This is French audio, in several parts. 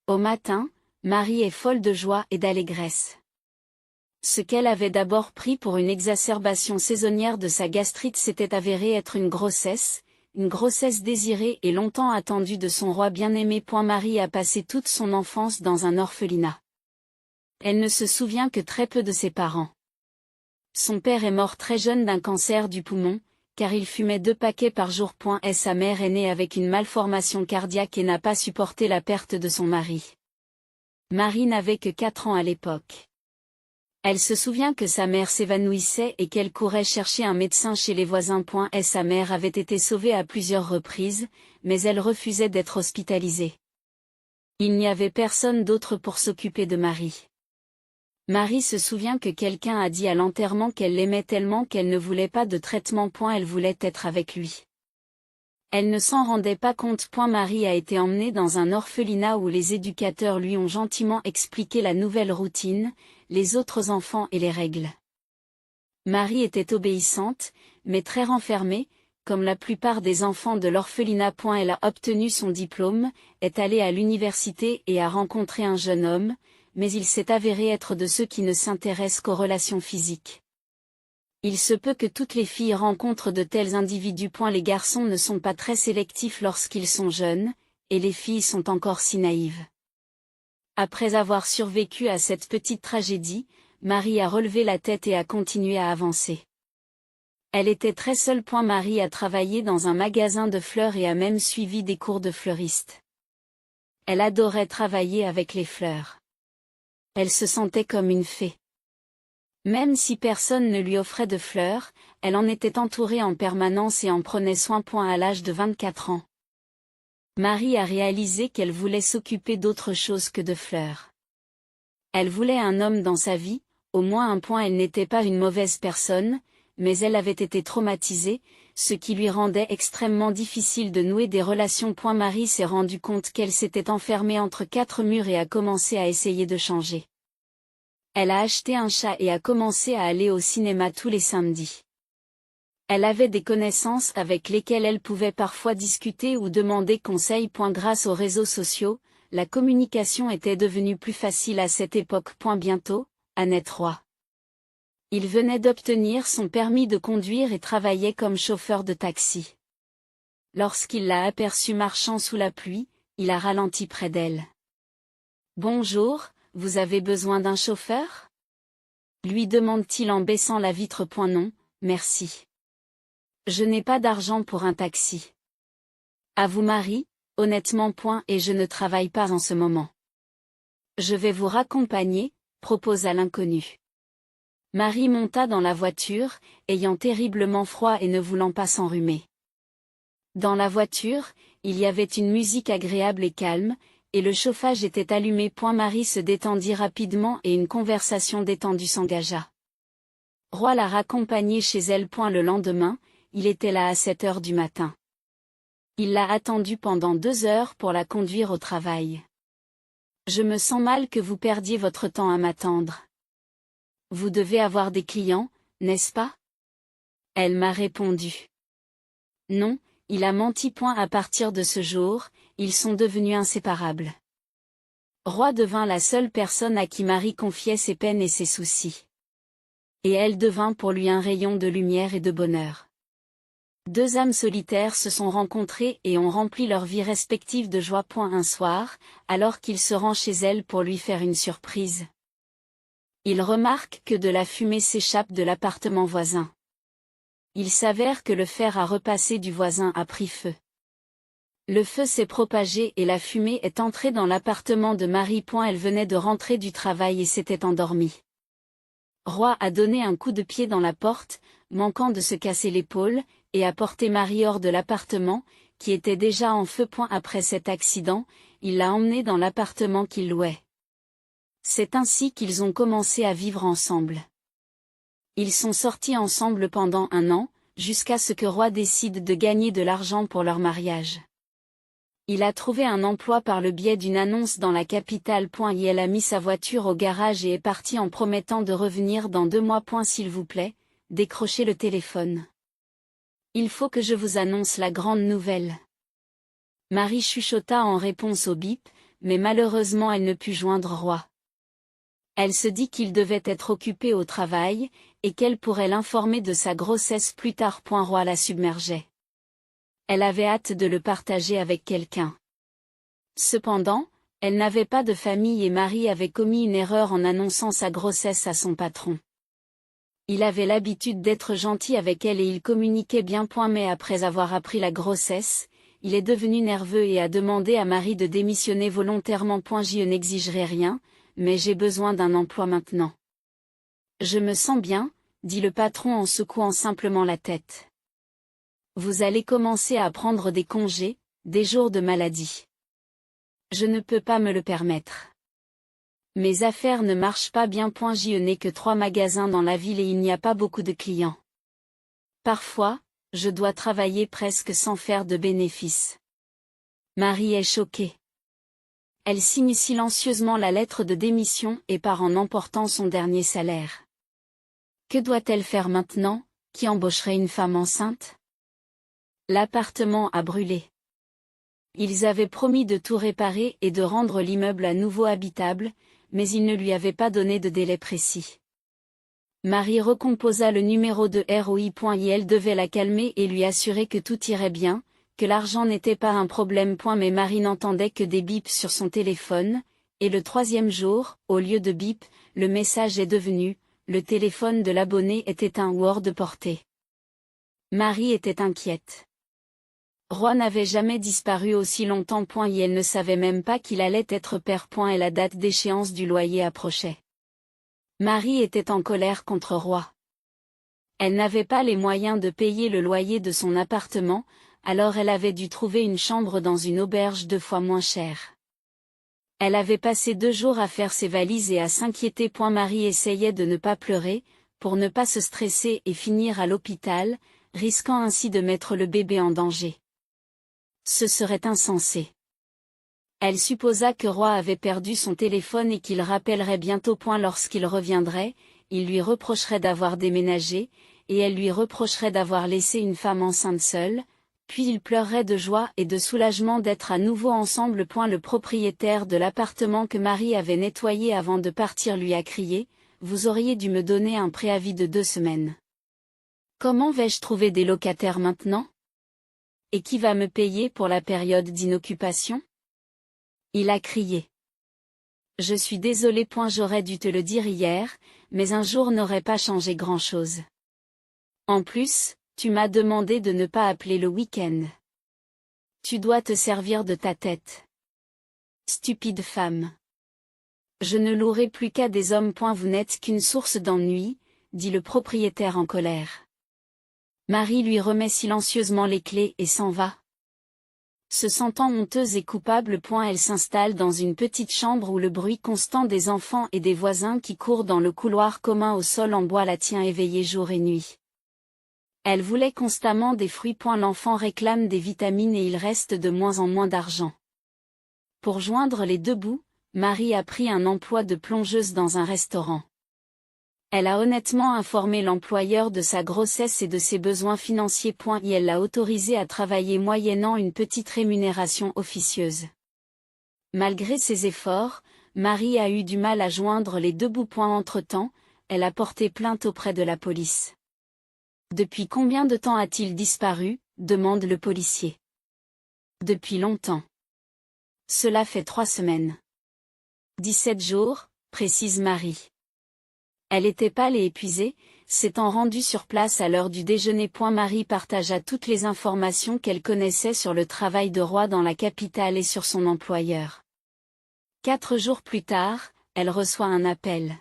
Au matin, Marie est folle de joie et d'allégresse. Ce qu'elle avait d'abord pris pour une exacerbation saisonnière de sa gastrite s'était avéré être une grossesse désirée et longtemps attendue de son roi bien-aimé. Marie a passé toute son enfance dans un orphelinat. Elle ne se souvient que très peu de ses parents. Son père est mort très jeune d'un cancer du poumon, car il fumait 2 paquets par jour. Sa mère est née avec une malformation cardiaque et n'a pas supporté la perte de son mari. Marie n'avait que 4 ans à l'époque. Elle se souvient que sa mère s'évanouissait et qu'elle courait chercher un médecin chez les voisins. Sa mère avait été sauvée à plusieurs reprises, mais elle refusait d'être hospitalisée. Il n'y avait personne d'autre pour s'occuper de Marie. Marie se souvient que quelqu'un a dit à l'enterrement qu'elle l'aimait tellement qu'elle ne voulait pas de traitement. Elle voulait être avec lui. Elle ne s'en rendait pas compte. Marie a été emmenée dans un orphelinat où les éducateurs lui ont gentiment expliqué la nouvelle routine, les autres enfants et les règles. Marie était obéissante, mais très renfermée, comme la plupart des enfants de l'orphelinat. Elle a obtenu son diplôme, est allée à l'université et a rencontré un jeune homme, mais il s'est avéré être de ceux qui ne s'intéressent qu'aux relations physiques. Il se peut que toutes les filles rencontrent de tels individus. Les garçons ne sont pas très sélectifs lorsqu'ils sont jeunes, et les filles sont encore si naïves. Après avoir survécu à cette petite tragédie, Marie a relevé la tête et a continué à avancer. Elle était très seule. Marie a travaillé dans un magasin de fleurs et a même suivi des cours de fleuriste. Elle adorait travailler avec les fleurs. Elle se sentait comme une fée. Même si personne ne lui offrait de fleurs, elle en était entourée en permanence et en prenait soin. À l'âge de 24 ans. Marie a réalisé qu'elle voulait s'occuper d'autre chose que de fleurs. Elle voulait un homme dans sa vie, au moins un. Elle n'était pas une mauvaise personne, mais elle avait été traumatisée, ce qui lui rendait extrêmement difficile de nouer des relations. Marie s'est rendue compte qu'elle s'était enfermée entre 4 murs et a commencé à essayer de changer. Elle a acheté un chat et a commencé à aller au cinéma tous les samedis. Elle avait des connaissances avec lesquelles elle pouvait parfois discuter ou demander conseil. Grâce aux réseaux sociaux, la communication était devenue plus facile à cette époque. Bientôt, Annette Roy. Il venait d'obtenir son permis de conduire et travaillait comme chauffeur de taxi. Lorsqu'il l'a aperçue marchant sous la pluie, il a ralenti près d'elle. « Bonjour, vous avez besoin d'un chauffeur ? » lui demande-t-il en baissant la vitre. Non, merci. Je n'ai pas d'argent pour un taxi. À vous Marie, honnêtement. Et je ne travaille pas en ce moment. Je vais vous raccompagner, proposa l'inconnu. Marie monta dans la voiture, ayant terriblement froid et ne voulant pas s'enrhumer. Dans la voiture, il y avait une musique agréable et calme, et le chauffage était allumé. Marie se détendit rapidement et une conversation détendue s'engagea. Roy l'a raccompagnée chez elle. Le lendemain, il était là à 7 heures du matin. Il l'a attendue pendant 2 heures pour la conduire au travail. Je me sens mal que vous perdiez votre temps à m'attendre. Vous devez avoir des clients, n'est-ce pas ? Elle m'a répondu. Non, il a menti. À partir de ce jour, ils sont devenus inséparables. Roy devint la seule personne à qui Marie confiait ses peines et ses soucis. Et elle devint pour lui un rayon de lumière et de bonheur. 2 âmes solitaires se sont rencontrées et ont rempli leur vie respective de joie. Un soir, alors qu'il se rend chez elle pour lui faire une surprise, il remarque que de la fumée s'échappe de l'appartement voisin. Il s'avère que le fer à repasser du voisin a pris feu. Le feu s'est propagé et la fumée est entrée dans l'appartement de Marie. Elle venait de rentrer du travail et s'était endormie. Roy a donné un coup de pied dans la porte, manquant de se casser l'épaule, et a porté Marie hors de l'appartement, qui était déjà en feu. Après cet accident, il l'a emmenée dans l'appartement qu'il louait. C'est ainsi qu'ils ont commencé à vivre ensemble. Ils sont sortis ensemble pendant 1 an, jusqu'à ce que Roy décide de gagner de l'argent pour leur mariage. Il a trouvé un emploi par le biais d'une annonce dans la capitale. Et elle a mis sa voiture au garage et est partie en promettant de revenir dans 2 mois. S'il vous plaît, décrochez le téléphone. Il faut que je vous annonce la grande nouvelle. Marie chuchota en réponse au bip, mais malheureusement elle ne put joindre Roy. Elle se dit qu'il devait être occupé au travail, et qu'elle pourrait l'informer de sa grossesse plus tard. Roy la submergeait. Elle avait hâte de le partager avec quelqu'un. Cependant, elle n'avait pas de famille et Marie avait commis une erreur en annonçant sa grossesse à son patron. Il avait l'habitude d'être gentil avec elle et il communiquait bien. Mais après avoir appris la grossesse, il est devenu nerveux et a demandé à Marie de démissionner volontairement. Je n'exigerai rien, mais j'ai besoin d'un emploi maintenant. Je me sens bien, dit le patron en secouant simplement la tête. Vous allez commencer à prendre des congés, des jours de maladie. Je ne peux pas me le permettre. Mes affaires ne marchent pas bien. Je n'ai que 3 magasins dans la ville et il n'y a pas beaucoup de clients. Parfois, je dois travailler presque sans faire de bénéfices. Marie est choquée. Elle signe silencieusement la lettre de démission et part en emportant son dernier salaire. Que doit-elle faire maintenant? Qui embaucherait une femme enceinte? L'appartement a brûlé. Ils avaient promis de tout réparer et de rendre l'immeuble à nouveau habitable, mais ils ne lui avaient pas donné de délai précis. Marie recomposa le numéro de ROI. Elle devait la calmer et lui assurer que tout irait bien, que l'argent n'était pas un problème. Mais Marie n'entendait que des bips sur son téléphone, et le 3e jour, au lieu de bip, le message est devenu « Le téléphone de l'abonné est éteint ou hors de portée ». Marie était inquiète. Roy n'avait jamais disparu aussi longtemps. Et elle ne savait même pas qu'il allait être père. Et la date d'échéance du loyer approchait. Marie était en colère contre Roy. Elle n'avait pas les moyens de payer le loyer de son appartement, alors elle avait dû trouver une chambre dans une auberge 2 fois moins chère. Elle avait passé 2 jours à faire ses valises et à s'inquiéter. Marie essayait de ne pas pleurer, pour ne pas se stresser et finir à l'hôpital, risquant ainsi de mettre le bébé en danger. Ce serait insensé. Elle supposa que Roy avait perdu son téléphone et qu'il rappellerait bientôt. Lorsqu'il reviendrait, il lui reprocherait d'avoir déménagé, et elle lui reprocherait d'avoir laissé une femme enceinte seule, puis il pleurerait de joie et de soulagement d'être à nouveau ensemble. Le propriétaire de l'appartement que Marie avait nettoyé avant de partir lui a crié « Vous auriez dû me donner un préavis de 2 semaines. Comment vais-je trouver des locataires maintenant? Et qui va me payer pour la période d'inoccupation ?» Il a crié. « Je suis désolé. J'aurais dû te le dire hier, mais un jour n'aurait pas changé grand-chose. En plus, tu m'as demandé de ne pas appeler le week-end. Tu dois te servir de ta tête. Stupide femme. Je ne louerai plus qu'à des hommes. Vous n'êtes qu'une source d'ennui, dit le propriétaire en colère. Marie lui remet silencieusement les clés et s'en va. Se sentant honteuse et coupable. Elle s'installe dans une petite chambre où le bruit constant des enfants et des voisins qui courent dans le couloir commun au sol en bois la tient éveillée jour et nuit. Elle voulait constamment des fruits. L'enfant réclame des vitamines et il reste de moins en moins d'argent. Pour joindre les 2 bouts, Marie a pris un emploi de plongeuse dans un restaurant. Elle a honnêtement informé l'employeur de sa grossesse et de ses besoins financiers. Et elle l'a autorisé à travailler moyennant une petite rémunération officieuse. Malgré ses efforts, Marie a eu du mal à joindre les 2 bouts. Entre-temps, elle a porté plainte auprès de la police. Depuis combien de temps a-t-il disparu? Demande le policier. Depuis longtemps. Cela fait 3 semaines. 17 jours, précise Marie. Elle était pâle et épuisée, s'étant rendue sur place à l'heure du déjeuner. Marie partagea toutes les informations qu'elle connaissait sur le travail de Roy dans la capitale et sur son employeur. 4 jours plus tard, elle reçoit un appel.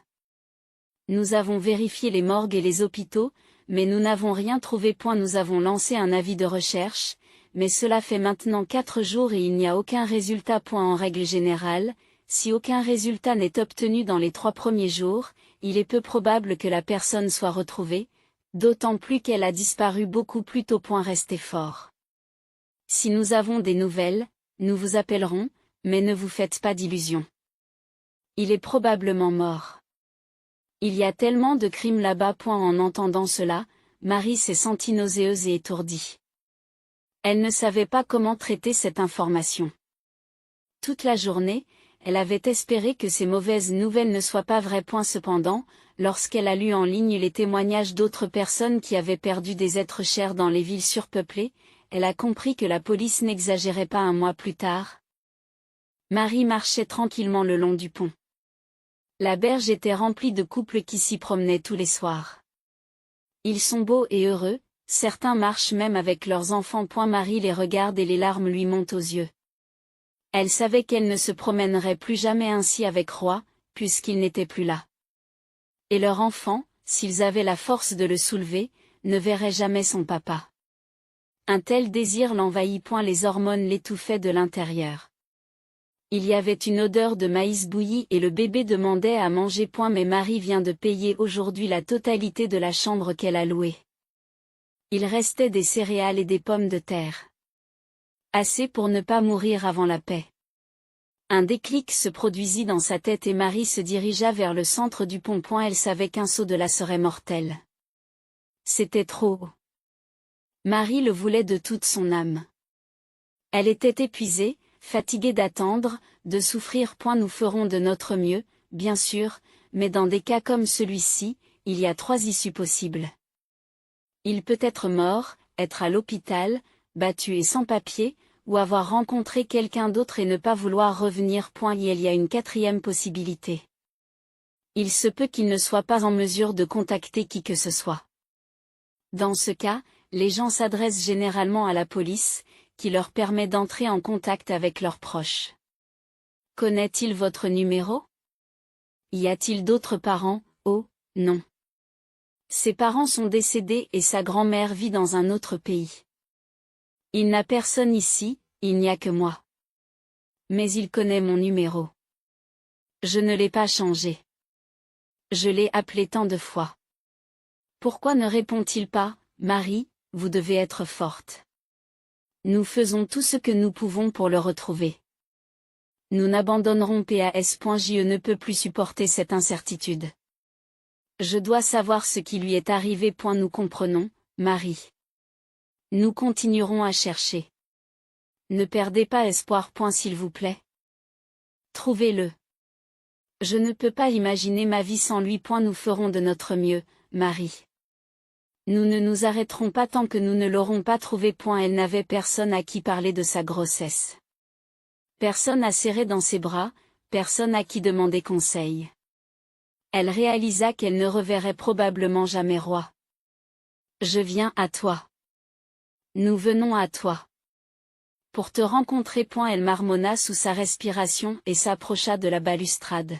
Nous avons vérifié les morgues et les hôpitaux, mais nous n'avons rien trouvé. Nous avons lancé un avis de recherche, mais cela fait maintenant 4 jours et il n'y a aucun résultat. En règle générale, si aucun résultat n'est obtenu dans les 3 premiers jours, il est peu probable que la personne soit retrouvée, d'autant plus qu'elle a disparu beaucoup plus tôt. Restez fort. Si nous avons des nouvelles, nous vous appellerons, mais ne vous faites pas d'illusions. Il est probablement mort. Il y a tellement de crimes là-bas. En entendant cela, Marie s'est sentie nauséeuse et étourdie. Elle ne savait pas comment traiter cette information. toute la journée, elle avait espéré que ces mauvaises nouvelles ne soient pas vraies. Cependant, lorsqu'elle a lu en ligne les témoignages d'autres personnes qui avaient perdu des êtres chers dans les villes surpeuplées, elle a compris que la police n'exagérait pas. Un mois plus tard, Marie marchait tranquillement le long du pont. La berge était remplie de couples qui s'y promenaient tous les soirs. Ils sont beaux et heureux, certains marchent même avec leurs enfants. Marie les regarde et les larmes lui montent aux yeux. Elle savait qu'elle ne se promènerait plus jamais ainsi avec Roy, puisqu'il n'était plus là. Et leur enfant, s'ils avaient la force de le soulever, ne verrait jamais son papa. Un tel désir l'envahit. Les hormones l'étouffaient de l'intérieur. Il y avait une odeur de maïs bouilli et le bébé demandait à manger. Mais Marie vient de payer aujourd'hui la totalité de la chambre qu'elle a louée. Il restait des céréales et des pommes de terre. Assez pour ne pas mourir avant la paix. Un déclic se produisit dans sa tête et Marie se dirigea vers le centre du pont. Elle savait qu'un saut de là serait mortel. C'était trop. Marie le voulait de toute son âme. Elle était épuisée, fatiguée d'attendre, de souffrir. Nous ferons de notre mieux, bien sûr, mais dans des cas comme celui-ci, il y a 3 issues possibles. Il peut être mort, être à l'hôpital, battu et sans papier, ou avoir rencontré quelqu'un d'autre et ne pas vouloir revenir. Il y a une 4e possibilité. Il se peut qu'il ne soit pas en mesure de contacter qui que ce soit. Dans ce cas, les gens s'adressent généralement à la police, qui leur permet d'entrer en contact avec leurs proches. Connaît-il votre numéro? Y a-t-il d'autres parents? Oh, non. Ses parents sont décédés et sa grand-mère vit dans un autre pays. Il n'a personne ici, il n'y a que moi. Mais il connaît mon numéro. Je ne l'ai pas changé. Je l'ai appelé tant de fois. Pourquoi ne répond-il pas? Marie, vous devez être forte. Nous faisons tout ce que nous pouvons pour le retrouver. Nous n'abandonnerons pas. Je ne peux plus supporter cette incertitude. Je dois savoir ce qui lui est arrivé. Nous comprenons, Marie. Nous continuerons à chercher. Ne perdez pas espoir. S'il vous plaît. Trouvez-le. Je ne peux pas imaginer ma vie sans lui. Nous ferons de notre mieux, Marie. Nous ne nous arrêterons pas tant que nous ne l'aurons pas trouvé. Elle n'avait personne à qui parler de sa grossesse. Personne à serrer dans ses bras, personne à qui demander conseil. Elle réalisa qu'elle ne reverrait probablement jamais Roy. Je viens à toi. Nous venons à toi. Pour te rencontrer. Elle marmonna sous sa respiration et s'approcha de la balustrade.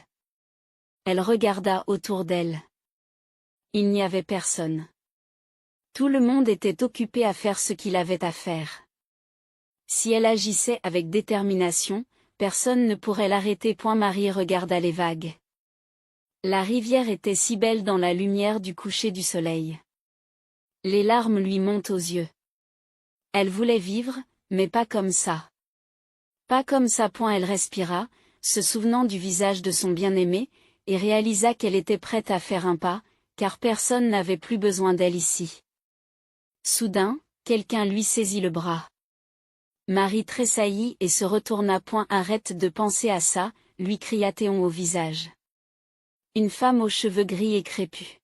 Elle regarda autour d'elle. Il n'y avait personne. Tout le monde était occupé à faire ce qu'il avait à faire. Si elle agissait avec détermination, personne ne pourrait l'arrêter. Marie regarda les vagues. La rivière était si belle dans la lumière du coucher du soleil. Les larmes lui montent aux yeux. Elle voulait vivre, mais pas comme ça. Pas comme ça. Elle respira, se souvenant du visage de son bien-aimé, et réalisa qu'elle était prête à faire un pas, car personne n'avait plus besoin d'elle ici. Soudain, quelqu'un lui saisit le bras. Marie tressaillit et se retourna. Arrête de penser à ça, lui cria Théon au visage. Une femme aux cheveux gris et crépus.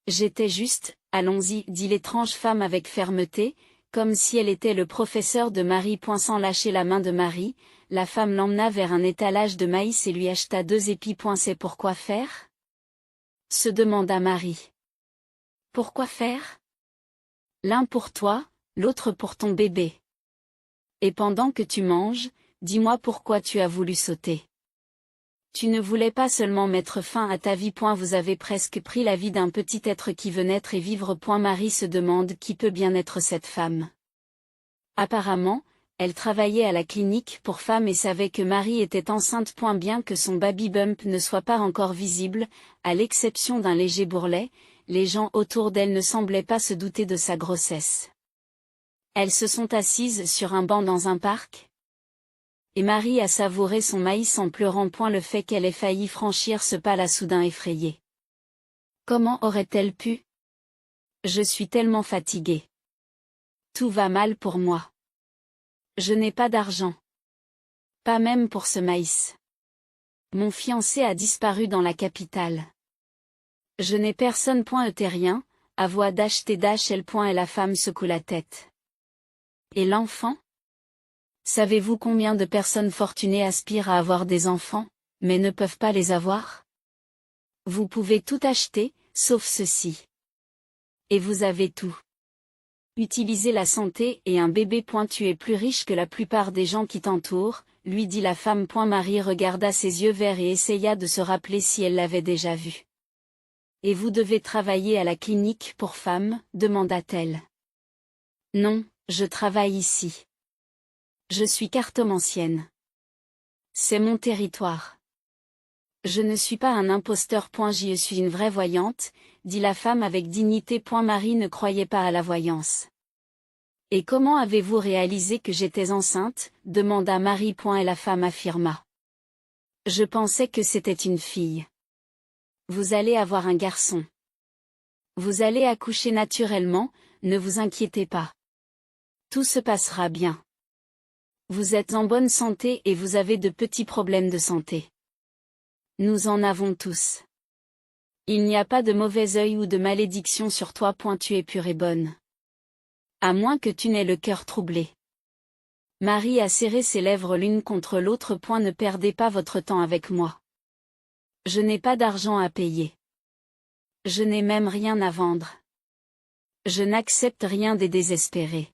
J'étais juste, allons-y, dit l'étrange femme avec fermeté, comme si elle était le professeur de Marie. Sans lâcher la main de Marie, la femme l'emmena vers un étalage de maïs et lui acheta 2 épis. C'est pourquoi faire? Se demanda Marie. Pourquoi faire? L'un pour toi, l'autre pour ton bébé. Et pendant que tu manges, dis-moi pourquoi tu as voulu sauter. Tu ne voulais pas seulement mettre fin à ta vie. Vous avez presque pris la vie d'un petit être qui veut naître et vivre. Marie se demande qui peut bien être cette femme. Apparemment, elle travaillait à la clinique pour femmes et savait que Marie était enceinte. Bien que son baby bump ne soit pas encore visible, à l'exception d'un léger bourrelet, les gens autour d'elle ne semblaient pas se douter de sa grossesse. Elles se sont assises sur un banc dans un parc. Et Marie a savouré son maïs en pleurant. Le fait qu'elle ait failli franchir ce pas l'a soudain effrayée. Comment aurait-elle pu? Je suis tellement fatiguée. Tout va mal pour moi. Je n'ai pas d'argent. Pas même pour ce maïs. Mon fiancé a disparu dans la capitale. Je n'ai personne. Rien, à voix d'acheter d'HL. Et la femme secoue la tête. Et l'enfant? Savez-vous combien de personnes fortunées aspirent à avoir des enfants, mais ne peuvent pas les avoir? Vous pouvez tout acheter, sauf ceci. Et vous avez tout. Utilisez la santé et un bébé. Tu es plus riche que la plupart des gens qui t'entourent, lui dit la femme. Marie regarda ses yeux verts et essaya de se rappeler si elle l'avait déjà vu. Et vous devez travailler à la clinique pour femmes, demanda-t-elle. Non, je travaille ici. Je suis cartomancienne. C'est mon territoire. Je ne suis pas un imposteur. Je suis une vraie voyante, dit la femme avec dignité. Marie ne croyait pas à la voyance. Et comment avez-vous réalisé que j'étais enceinte, demanda Marie. Et la femme affirma. Je pensais que c'était une fille. Vous allez avoir un garçon. Vous allez accoucher naturellement, ne vous inquiétez pas. Tout se passera bien. Vous êtes en bonne santé et vous avez de petits problèmes de santé. Nous en avons tous. Il n'y a pas de mauvais œil ou de malédiction sur toi. Tu es pure et bonne. À moins que tu n'aies le cœur troublé. Marie a serré ses lèvres l'une contre l'autre. Ne perdez pas votre temps avec moi. Je n'ai pas d'argent à payer. Je n'ai même rien à vendre. Je n'accepte rien des désespérés.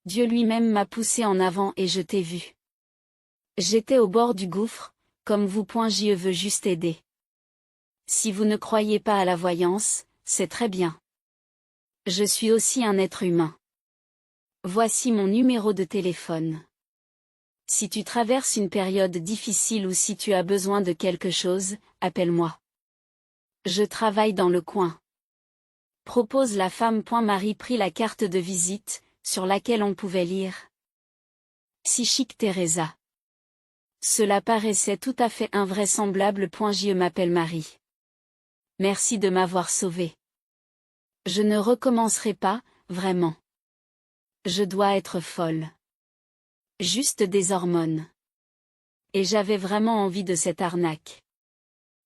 Dieu lui-même m'a poussé en avant et je t'ai vu. J'étais au bord du gouffre, comme vous. Je veux juste aider. Si vous ne croyez pas à la voyance, c'est très bien. Je suis aussi un être humain. Voici mon numéro de téléphone. Si tu traverses une période difficile ou si tu as besoin de quelque chose, appelle-moi. Je travaille dans le coin. Propose la femme. Marie prit la carte de visite, sur laquelle on pouvait lire. Si chic Teresa. Cela paraissait tout à fait invraisemblable. Je m'appelle Marie. Merci de m'avoir sauvée. Je ne recommencerai pas, vraiment. Je dois être folle. Juste des hormones. Et j'avais vraiment envie de cette arnaque.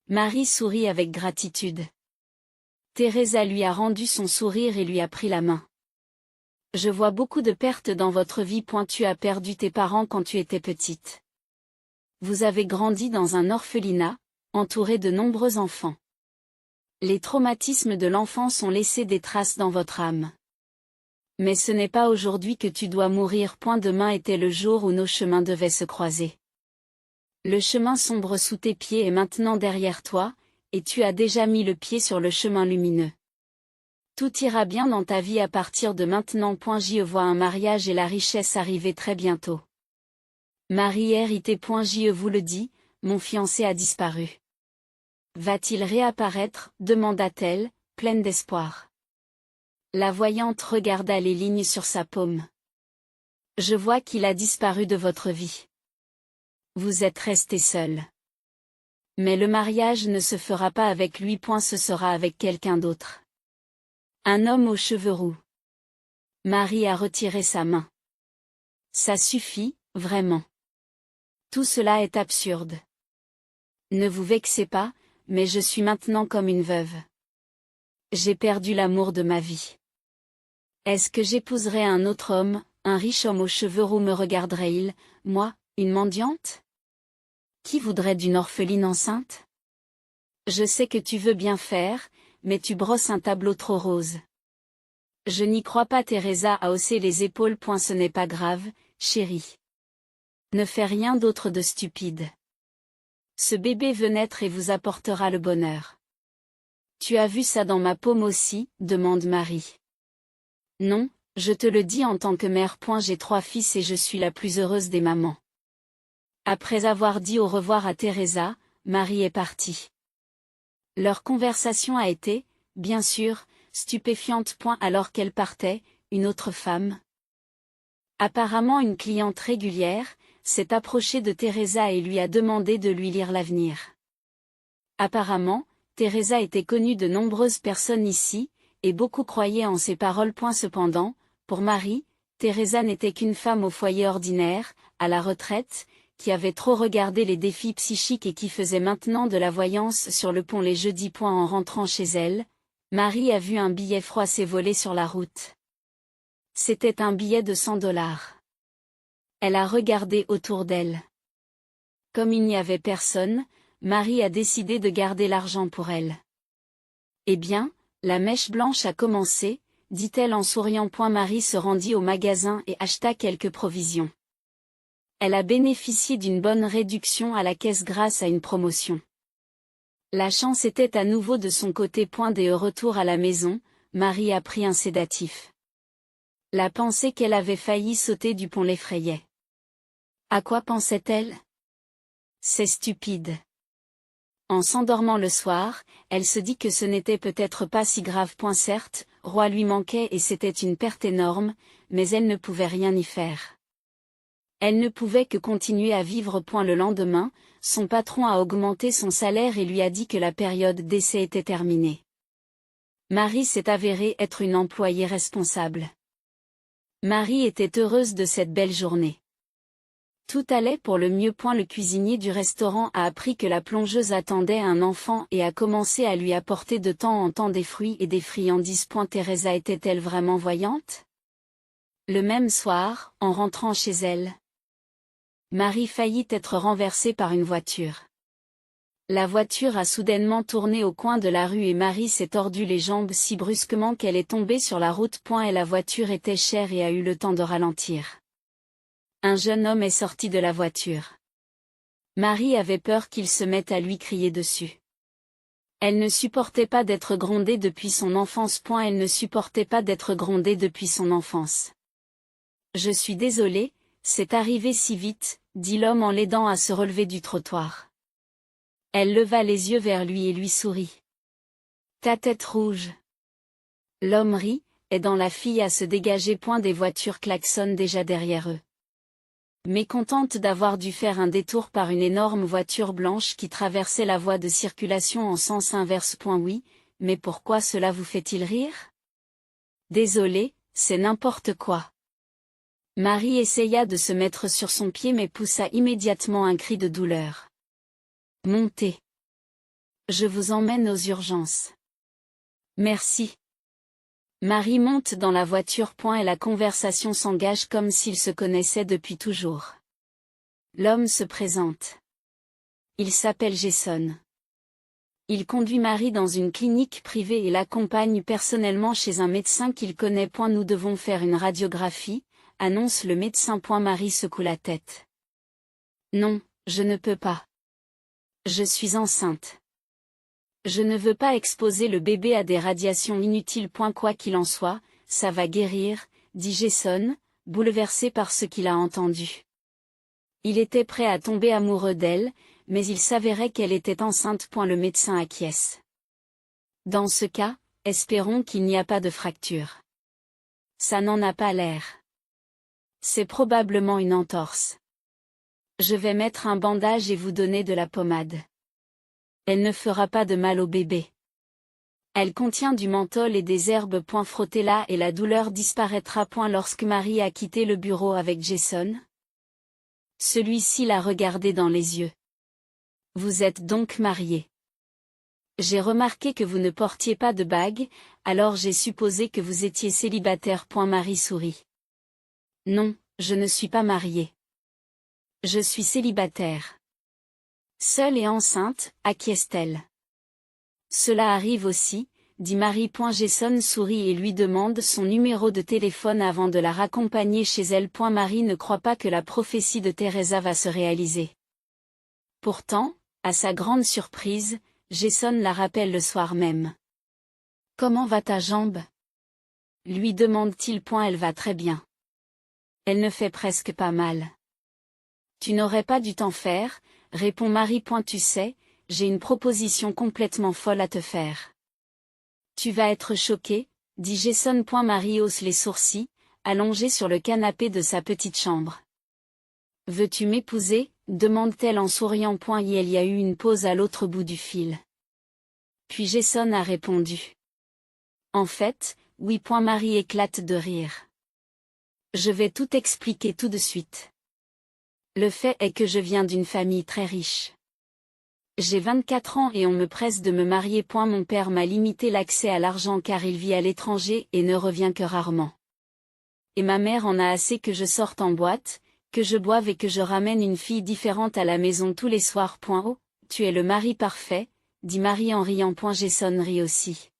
Marie sourit avec gratitude. Teresa lui a rendu son sourire et lui a pris la main. Je vois beaucoup de pertes dans votre vie. Tu as perdu tes parents quand tu étais petite. Vous avez grandi dans un orphelinat, entouré de nombreux enfants. Les traumatismes de l'enfance ont laissé des traces dans votre âme. Mais ce n'est pas aujourd'hui que tu dois mourir. Demain était le jour où nos chemins devaient se croiser. Le chemin sombre sous tes pieds est maintenant derrière toi, et tu as déjà mis le pied sur le chemin lumineux. Tout ira bien dans ta vie à partir de maintenant. Je vois un mariage et la richesse arriver très bientôt. Marie hérité. Je vous le dis, mon fiancé a disparu. Va-t-il réapparaître, demanda-t-elle, pleine d'espoir. La voyante regarda les lignes sur sa paume. Je vois qu'il a disparu de votre vie. Vous êtes resté seul. Mais le mariage ne se fera pas avec lui. Ce sera avec quelqu'un d'autre. Un homme aux cheveux roux. Marie a retiré sa main. Ça suffit, vraiment. Tout cela est absurde. Ne vous vexez pas, mais je suis maintenant comme une veuve. J'ai perdu l'amour de ma vie. Est-ce que j'épouserais un autre homme, un riche homme aux cheveux roux? Me regarderait-il, moi, une mendiante? Qui voudrait d'une orpheline enceinte? Je sais que tu veux bien faire, mais tu brosses un tableau trop rose. Je n'y crois pas. Teresa a haussé les épaules. Ce n'est pas grave, chérie. Ne fais rien d'autre de stupide. Ce bébé veut naître et vous apportera le bonheur. Tu as vu ça dans ma paume aussi, demande Marie. Non, je te le dis en tant que mère. J'ai 3 fils et je suis la plus heureuse des mamans. Après avoir dit au revoir à Teresa, Marie est partie. Leur conversation a été, bien sûr, stupéfiante. Alors qu'elle partait, une autre femme, apparemment une cliente régulière, s'est approchée de Teresa et lui a demandé de lui lire l'avenir. Apparemment, Teresa était connue de nombreuses personnes ici, et beaucoup croyaient en ses paroles. Cependant, pour Marie, Teresa n'était qu'une femme au foyer ordinaire, à la retraite, qui avait trop regardé les défis psychiques et qui faisait maintenant de la voyance sur le pont les jeudis. En rentrant chez elle, Marie a vu un billet froissé voler sur la route. C'était un billet de $100. Elle a regardé autour d'elle. Comme il n'y avait personne, Marie a décidé de garder l'argent pour elle. Eh bien, la mèche blanche a commencé, dit-elle en souriant. Marie se rendit au magasin et acheta quelques provisions. Elle a bénéficié d'une bonne réduction à la caisse grâce à une promotion. La chance était à nouveau de son côté. Dès au retour à la maison, Marie a pris un sédatif. La pensée qu'elle avait failli sauter du pont l'effrayait. À quoi pensait-elle? C'est stupide. En s'endormant le soir, elle se dit que ce n'était peut-être pas si grave. Certes, Roy lui manquait et c'était une perte énorme, mais elle ne pouvait rien y faire. Elle ne pouvait que continuer à vivre. Le lendemain, son patron a augmenté son salaire et lui a dit que la période d'essai était terminée. Marie s'est avérée être une employée responsable. Marie était heureuse de cette belle journée. Tout allait pour le mieux. Le cuisinier du restaurant a appris que la plongeuse attendait un enfant et a commencé à lui apporter de temps en temps des fruits et des friandises. Teresa était-elle vraiment voyante? Le même soir, en rentrant chez elle, Marie faillit être renversée par une voiture. La voiture a soudainement tourné au coin de la rue et Marie s'est tordu les jambes si brusquement qu'elle est tombée sur la route. Et la voiture était chère et a eu le temps de ralentir. Un jeune homme est sorti de la voiture. Marie avait peur qu'il se mette à lui crier dessus. Elle ne supportait pas d'être grondée depuis son enfance. Elle ne supportait pas d'être grondée depuis son enfance. Je suis désolée, c'est arrivé si vite, dit l'homme en l'aidant à se relever du trottoir. Elle leva les yeux vers lui et lui sourit. Ta tête rouge. L'homme rit, aidant la fille à se dégager. Des voitures klaxonnent déjà derrière eux. Mécontente d'avoir dû faire un détour par une énorme voiture blanche qui traversait la voie de circulation en sens inverse. Oui, mais pourquoi cela vous fait-il rire? Désolé, c'est n'importe quoi. Marie essaya de se mettre sur son pied mais poussa immédiatement un cri de douleur. Montez. Je vous emmène aux urgences. Merci. Marie monte dans la voiture. Et la conversation s'engage comme s'ils se connaissaient depuis toujours. L'homme se présente. Il s'appelle Jason. Il conduit Marie dans une clinique privée et l'accompagne personnellement chez un médecin qu'il connaît. Nous devons faire une radiographie, annonce le médecin. Marie secoue la tête. Non, je ne peux pas. Je suis enceinte. Je ne veux pas exposer le bébé à des radiations inutiles. Quoi qu'il en soit, ça va guérir, dit Jason, bouleversé par ce qu'il a entendu. Il était prêt à tomber amoureux d'elle, mais il s'avérait qu'elle était enceinte. Le médecin acquiesce. Dans ce cas, espérons qu'il n'y a pas de fracture. Ça n'en a pas l'air. C'est probablement une entorse. Je vais mettre un bandage et vous donner de la pommade. Elle ne fera pas de mal au bébé. Elle contient du menthol et des herbes. Frottez-la et la douleur disparaîtra. Lorsque Marie a quitté le bureau avec Jason, celui-ci l'a regardé dans les yeux. Vous êtes donc marié. J'ai remarqué que vous ne portiez pas de bague, alors j'ai supposé que vous étiez célibataire. Marie sourit. Non, je ne suis pas mariée. Je suis célibataire. Seule et enceinte, acquiesce-t-elle. Cela arrive aussi, dit Marie. Jason sourit et lui demande son numéro de téléphone avant de la raccompagner chez elle. Marie ne croit pas que la prophétie de Teresa va se réaliser. Pourtant, à sa grande surprise, Jason la rappelle le soir même. Comment va ta jambe? Lui demande-t-il. Elle va très bien. Elle ne fait presque pas mal. Tu n'aurais pas dû t'en faire, répond Marie. Tu sais, j'ai une proposition complètement folle à te faire. Tu vas être choqué, dit Jason. Marie hausse les sourcils, allongée sur le canapé de sa petite chambre. Veux-tu m'épouser? Demande-t-elle en souriant. Il y a eu une pause à l'autre bout du fil. Puis Jason a répondu. En fait, oui. Marie éclate de rire. Je vais tout expliquer tout de suite. Le fait est que je viens d'une famille très riche. J'ai 24 ans et on me presse de me marier. Mon père m'a limité l'accès à l'argent car il vit à l'étranger et ne revient que rarement. Et ma mère en a assez que je sorte en boîte, que je boive et que je ramène une fille différente à la maison tous les soirs. Oh, tu es le mari parfait, dit Marie en riant. Jason rit aussi.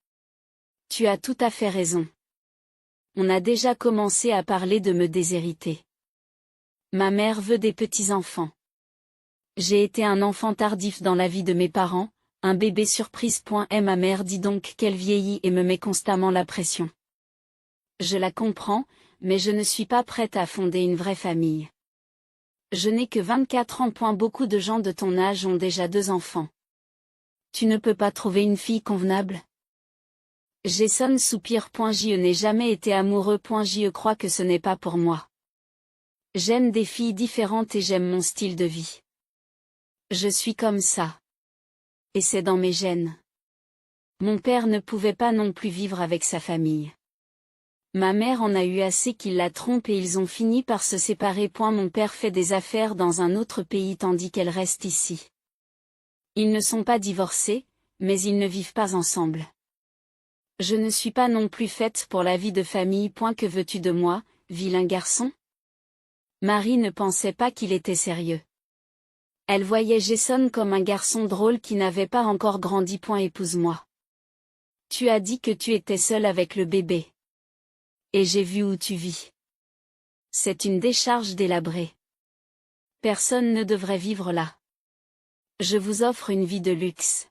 Tu as tout à fait raison. On a déjà commencé à parler de me déshériter. Ma mère veut des petits-enfants. J'ai été un enfant tardif dans la vie de mes parents, un bébé surprise. Et ma mère dit donc qu'elle vieillit et me met constamment la pression. Je la comprends, mais je ne suis pas prête à fonder une vraie famille. Je n'ai que 24 ans. Beaucoup de gens de ton âge ont déjà 2 enfants. Tu ne peux pas trouver une fille convenable? Jason soupire. Je n'ai jamais été amoureux. Je crois que ce n'est pas pour moi. J'aime des filles différentes et j'aime mon style de vie. Je suis comme ça. Et c'est dans mes gènes. Mon père ne pouvait pas non plus vivre avec sa famille. Ma mère en a eu assez qu'il la trompe et ils ont fini par se séparer. Mon père fait des affaires dans un autre pays tandis qu'elle reste ici. Ils ne sont pas divorcés, mais ils ne vivent pas ensemble. Je ne suis pas non plus faite pour la vie de famille. Que veux-tu de moi, vilain garçon? Marie ne pensait pas qu'il était sérieux. Elle voyait Jason comme un garçon drôle qui n'avait pas encore grandi. Épouse-moi. Tu as dit que tu étais seule avec le bébé. Et j'ai vu où tu vis. C'est une décharge délabrée. Personne ne devrait vivre là. Je vous offre une vie de luxe.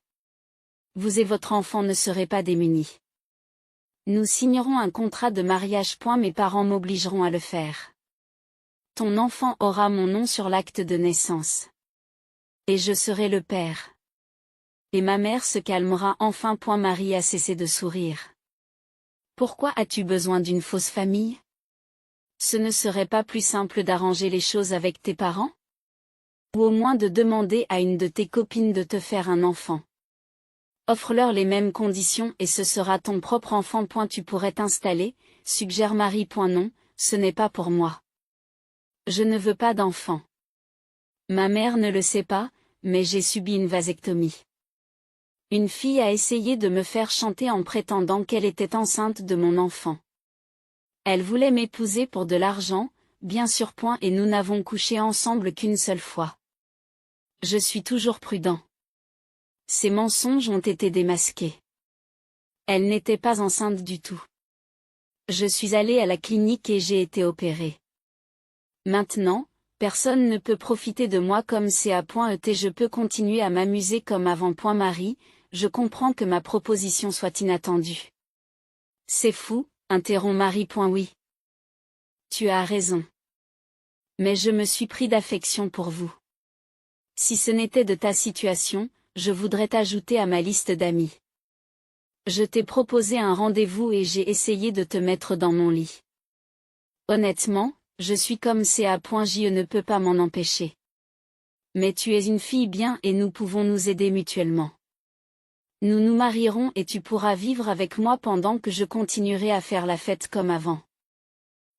Vous et votre enfant ne serez pas démunis. Nous signerons un contrat de mariage. Mes parents m'obligeront à le faire. Ton enfant aura mon nom sur l'acte de naissance. Et je serai le père. Et ma mère se calmera enfin. Marie a cessé de sourire. Pourquoi as-tu besoin d'une fausse famille? Ce ne serait pas plus simple d'arranger les choses avec tes parents? Ou au moins de demander à une de tes copines de te faire un enfant. Offre-leur les mêmes conditions et ce sera ton propre enfant. Tu pourrais t'installer, suggère Marie. Non, ce n'est pas pour moi. Je ne veux pas d'enfant. Ma mère ne le sait pas, mais j'ai subi une vasectomie. Une fille a essayé de me faire chanter en prétendant qu'elle était enceinte de mon enfant. Elle voulait m'épouser pour de l'argent, bien sûr. Et nous n'avons couché ensemble qu'une seule fois. Je suis toujours prudent. Ces mensonges ont été démasqués. Elle n'était pas enceinte du tout. Je suis allée à la clinique et j'ai été opérée. Maintenant, personne ne peut profiter de moi comme CA.ET. Je peux continuer à m'amuser comme avant. Marie, je comprends que ma proposition soit inattendue. C'est fou, interrompt Marie. Oui. Tu as raison. Mais je me suis pris d'affection pour vous. Si ce n'était de ta situation, je voudrais t'ajouter à ma liste d'amis. Je t'ai proposé un rendez-vous et j'ai essayé de te mettre dans mon lit. Honnêtement, je suis comme CA. Je ne peux pas m'en empêcher. Mais tu es une fille bien et nous pouvons nous aider mutuellement. Nous nous marierons et tu pourras vivre avec moi pendant que je continuerai à faire la fête comme avant.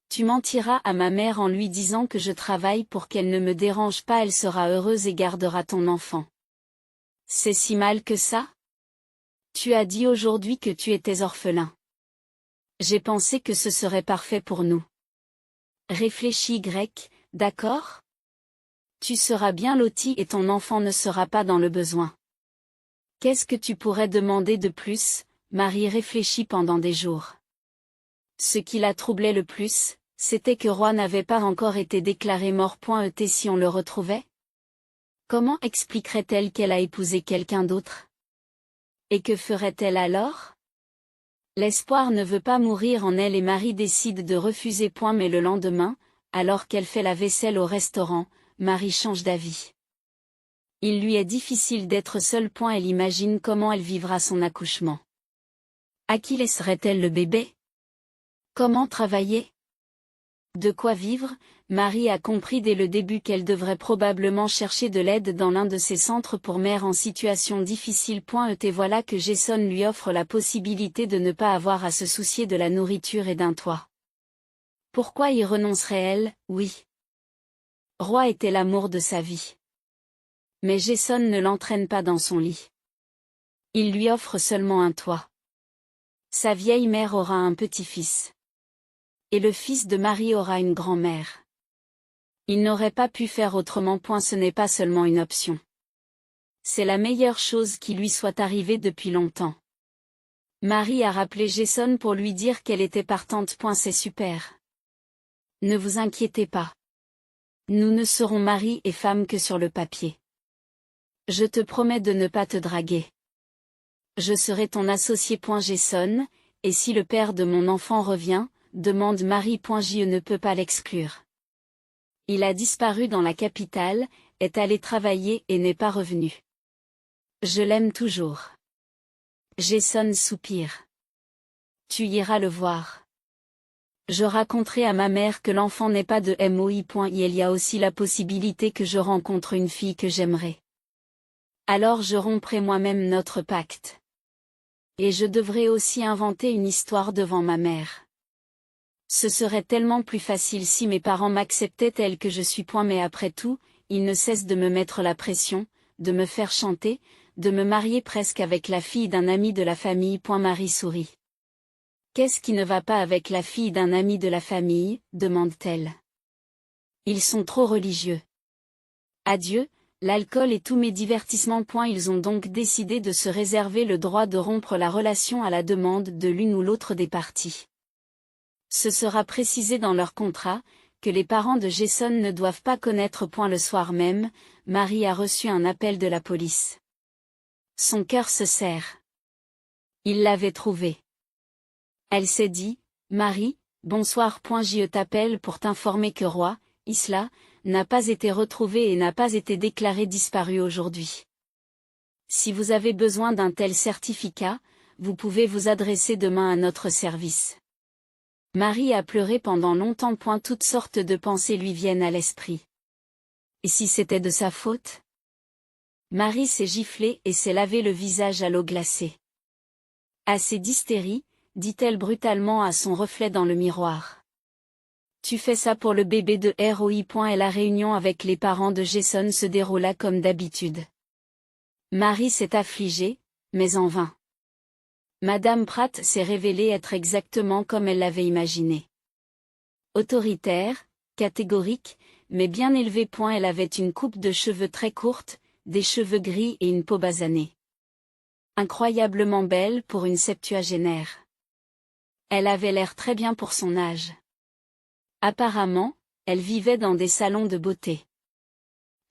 Tu mentiras à ma mère en lui disant que je travaille pour qu'elle ne me dérange pas. Elle sera heureuse et gardera ton enfant. C'est si mal que ça? Tu as dit aujourd'hui que tu étais orphelin. J'ai pensé que ce serait parfait pour nous. Réfléchis grec, d'accord? Tu seras bien loti et ton enfant ne sera pas dans le besoin. Qu'est-ce que tu pourrais demander de plus? Marie réfléchit pendant des jours. Ce qui la troublait le plus, c'était que Roy n'avait pas encore été déclaré mort. Si on le retrouvait? Comment expliquerait-elle qu'elle a épousé quelqu'un d'autre? Et que ferait-elle alors? L'espoir ne veut pas mourir en elle et Marie décide de refuser. Mais le lendemain, alors qu'elle fait la vaisselle au restaurant, Marie change d'avis. Il lui est difficile d'être seule. Elle imagine comment elle vivra son accouchement. À qui laisserait-elle le bébé? Comment travailler? De quoi vivre? Marie a compris dès le début qu'elle devrait probablement chercher de l'aide dans l'un de ces centres pour mères en situation difficile. Voilà que Jason lui offre la possibilité de ne pas avoir à se soucier de la nourriture et d'un toit. Pourquoi y renoncerait-elle? Oui. Roy était l'amour de sa vie. Mais Jason ne l'entraîne pas dans son lit. Il lui offre seulement un toit. Sa vieille mère aura un petit-fils. Et le fils de Marie aura une grand-mère. Il n'aurait pas pu faire autrement. Ce n'est pas seulement une option. C'est la meilleure chose qui lui soit arrivée depuis longtemps. Marie a rappelé Jason pour lui dire qu'elle était partante. C'est super. Ne vous inquiétez pas. Nous ne serons mari et femme que sur le papier. Je te promets de ne pas te draguer. Je serai ton associé. Jason, et si le père de mon enfant revient, demande Marie. Je ne peux pas l'exclure. Il a disparu dans la capitale, est allé travailler et n'est pas revenu. Je l'aime toujours. Jason soupire. Tu iras le voir. Je raconterai à ma mère que l'enfant n'est pas de moi. Il y a aussi la possibilité que je rencontre une fille que j'aimerais. Alors je romprai moi-même notre pacte. Et je devrais aussi inventer une histoire devant ma mère. Ce serait tellement plus facile si mes parents m'acceptaient tel que je suis. Mais après tout, ils ne cessent de me mettre la pression, de me faire chanter, de me marier presque avec la fille d'un ami de la famille. Marie sourit. Qu'est-ce qui ne va pas avec la fille d'un ami de la famille, demande-t-elle. Ils sont trop religieux. Adieu, l'alcool et tous mes divertissements. Ils ont donc décidé de se réserver le droit de rompre la relation à la demande de l'une ou l'autre des parties. Ce sera précisé dans leur contrat, que les parents de Jason ne doivent pas connaître. Le soir même, Marie a reçu un appel de la police. Son cœur se serre. Il l'avait trouvé. Elle s'est dit, Marie, bonsoir. Je t'appelle pour t'informer que Roy, Isla, n'a pas été retrouvé et n'a pas été déclaré disparu aujourd'hui. Si vous avez besoin d'un tel certificat, vous pouvez vous adresser demain à notre service. Marie a pleuré pendant longtemps. Toutes sortes de pensées lui viennent à l'esprit. Et si c'était de sa faute? Marie s'est giflée et s'est lavé le visage à l'eau glacée. Assez d'hystérie, dit-elle brutalement à son reflet dans le miroir. Tu fais ça pour le bébé de ROI. Et la réunion avec les parents de Jason se déroula comme d'habitude. Marie s'est affligée, mais en vain. Madame Pratt s'est révélée être exactement comme elle l'avait imaginé. Autoritaire, catégorique, mais bien élevée. Elle avait une coupe de cheveux très courte, des cheveux gris et une peau basanée. Incroyablement belle pour une septuagénaire. Elle avait l'air très bien pour son âge. Apparemment, elle vivait dans des salons de beauté.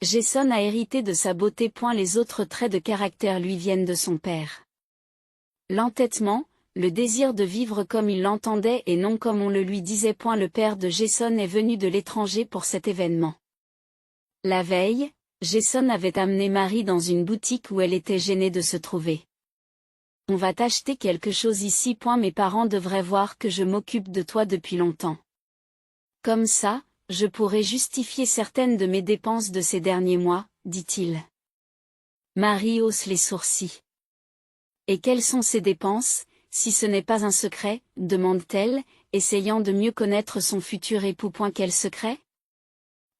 Jason a hérité de sa beauté. Les autres traits de caractère lui viennent de son père. L'entêtement, le désir de vivre comme il l'entendait et non comme on le lui disait. Le père de Jason est venu de l'étranger pour cet événement. La veille, Jason avait amené Marie dans une boutique où elle était gênée de se trouver. On va t'acheter quelque chose ici. Mes parents devraient voir que je m'occupe de toi depuis longtemps. Comme ça, je pourrais justifier certaines de mes dépenses de ces derniers mois, dit-il. Marie hausse les sourcils. Et quelles sont ces dépenses, si ce n'est pas un secret, demande-t-elle, essayant de mieux connaître son futur époux. Quel secret?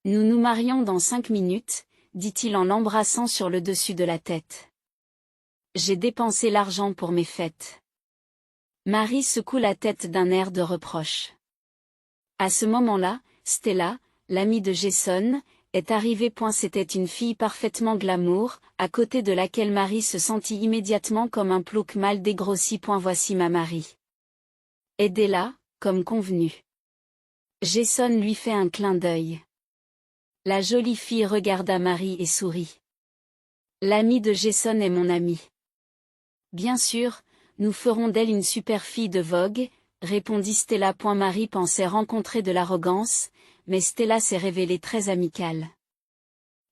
Nous nous marions dans 5 minutes, dit-il en l'embrassant sur le dessus de la tête. J'ai dépensé l'argent pour mes fêtes. Marie secoue la tête d'un air de reproche. À ce moment-là, Stella, l'amie de Jason, est arrivée. C'était une fille parfaitement glamour, à côté de laquelle Marie se sentit immédiatement comme un plouc mal dégrossi. Voici ma Marie. Aidez-la, comme convenu. Jason lui fait un clin d'œil. La jolie fille regarda Marie et sourit. L'amie de Jason est mon amie. Bien sûr, nous ferons d'elle une super fille de Vogue, répondit Stella. Marie pensait rencontrer de l'arrogance, mais Stella s'est révélée très amicale.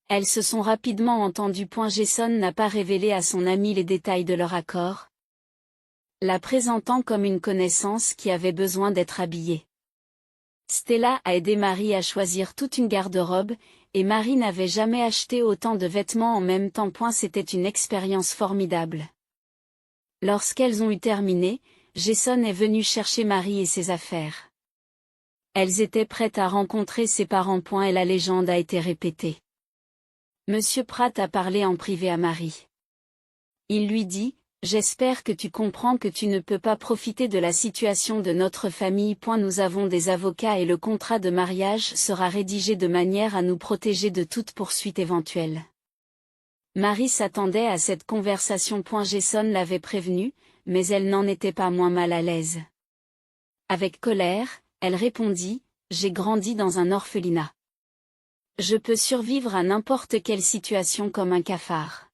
Elles se sont rapidement entendues. Jason n'a pas révélé à son amie les détails de leur accord, la présentant comme une connaissance qui avait besoin d'être habillée. Stella a aidé Marie à choisir toute une garde-robe, et Marie n'avait jamais acheté autant de vêtements en même temps. C'était une expérience formidable. Lorsqu'elles ont eu terminé, Jason est venu chercher Marie et ses affaires. Elles étaient prêtes à rencontrer ses parents. Et la légende a été répétée. Monsieur Pratt a parlé en privé à Marie. Il lui dit: j'espère que tu comprends que tu ne peux pas profiter de la situation de notre famille. Nous avons des avocats et le contrat de mariage sera rédigé de manière à nous protéger de toute poursuite éventuelle. Marie s'attendait à cette conversation. Jason l'avait prévenue, mais elle n'en était pas moins mal à l'aise. Avec colère, elle répondit: j'ai grandi dans un orphelinat. Je peux survivre à n'importe quelle situation comme un cafard.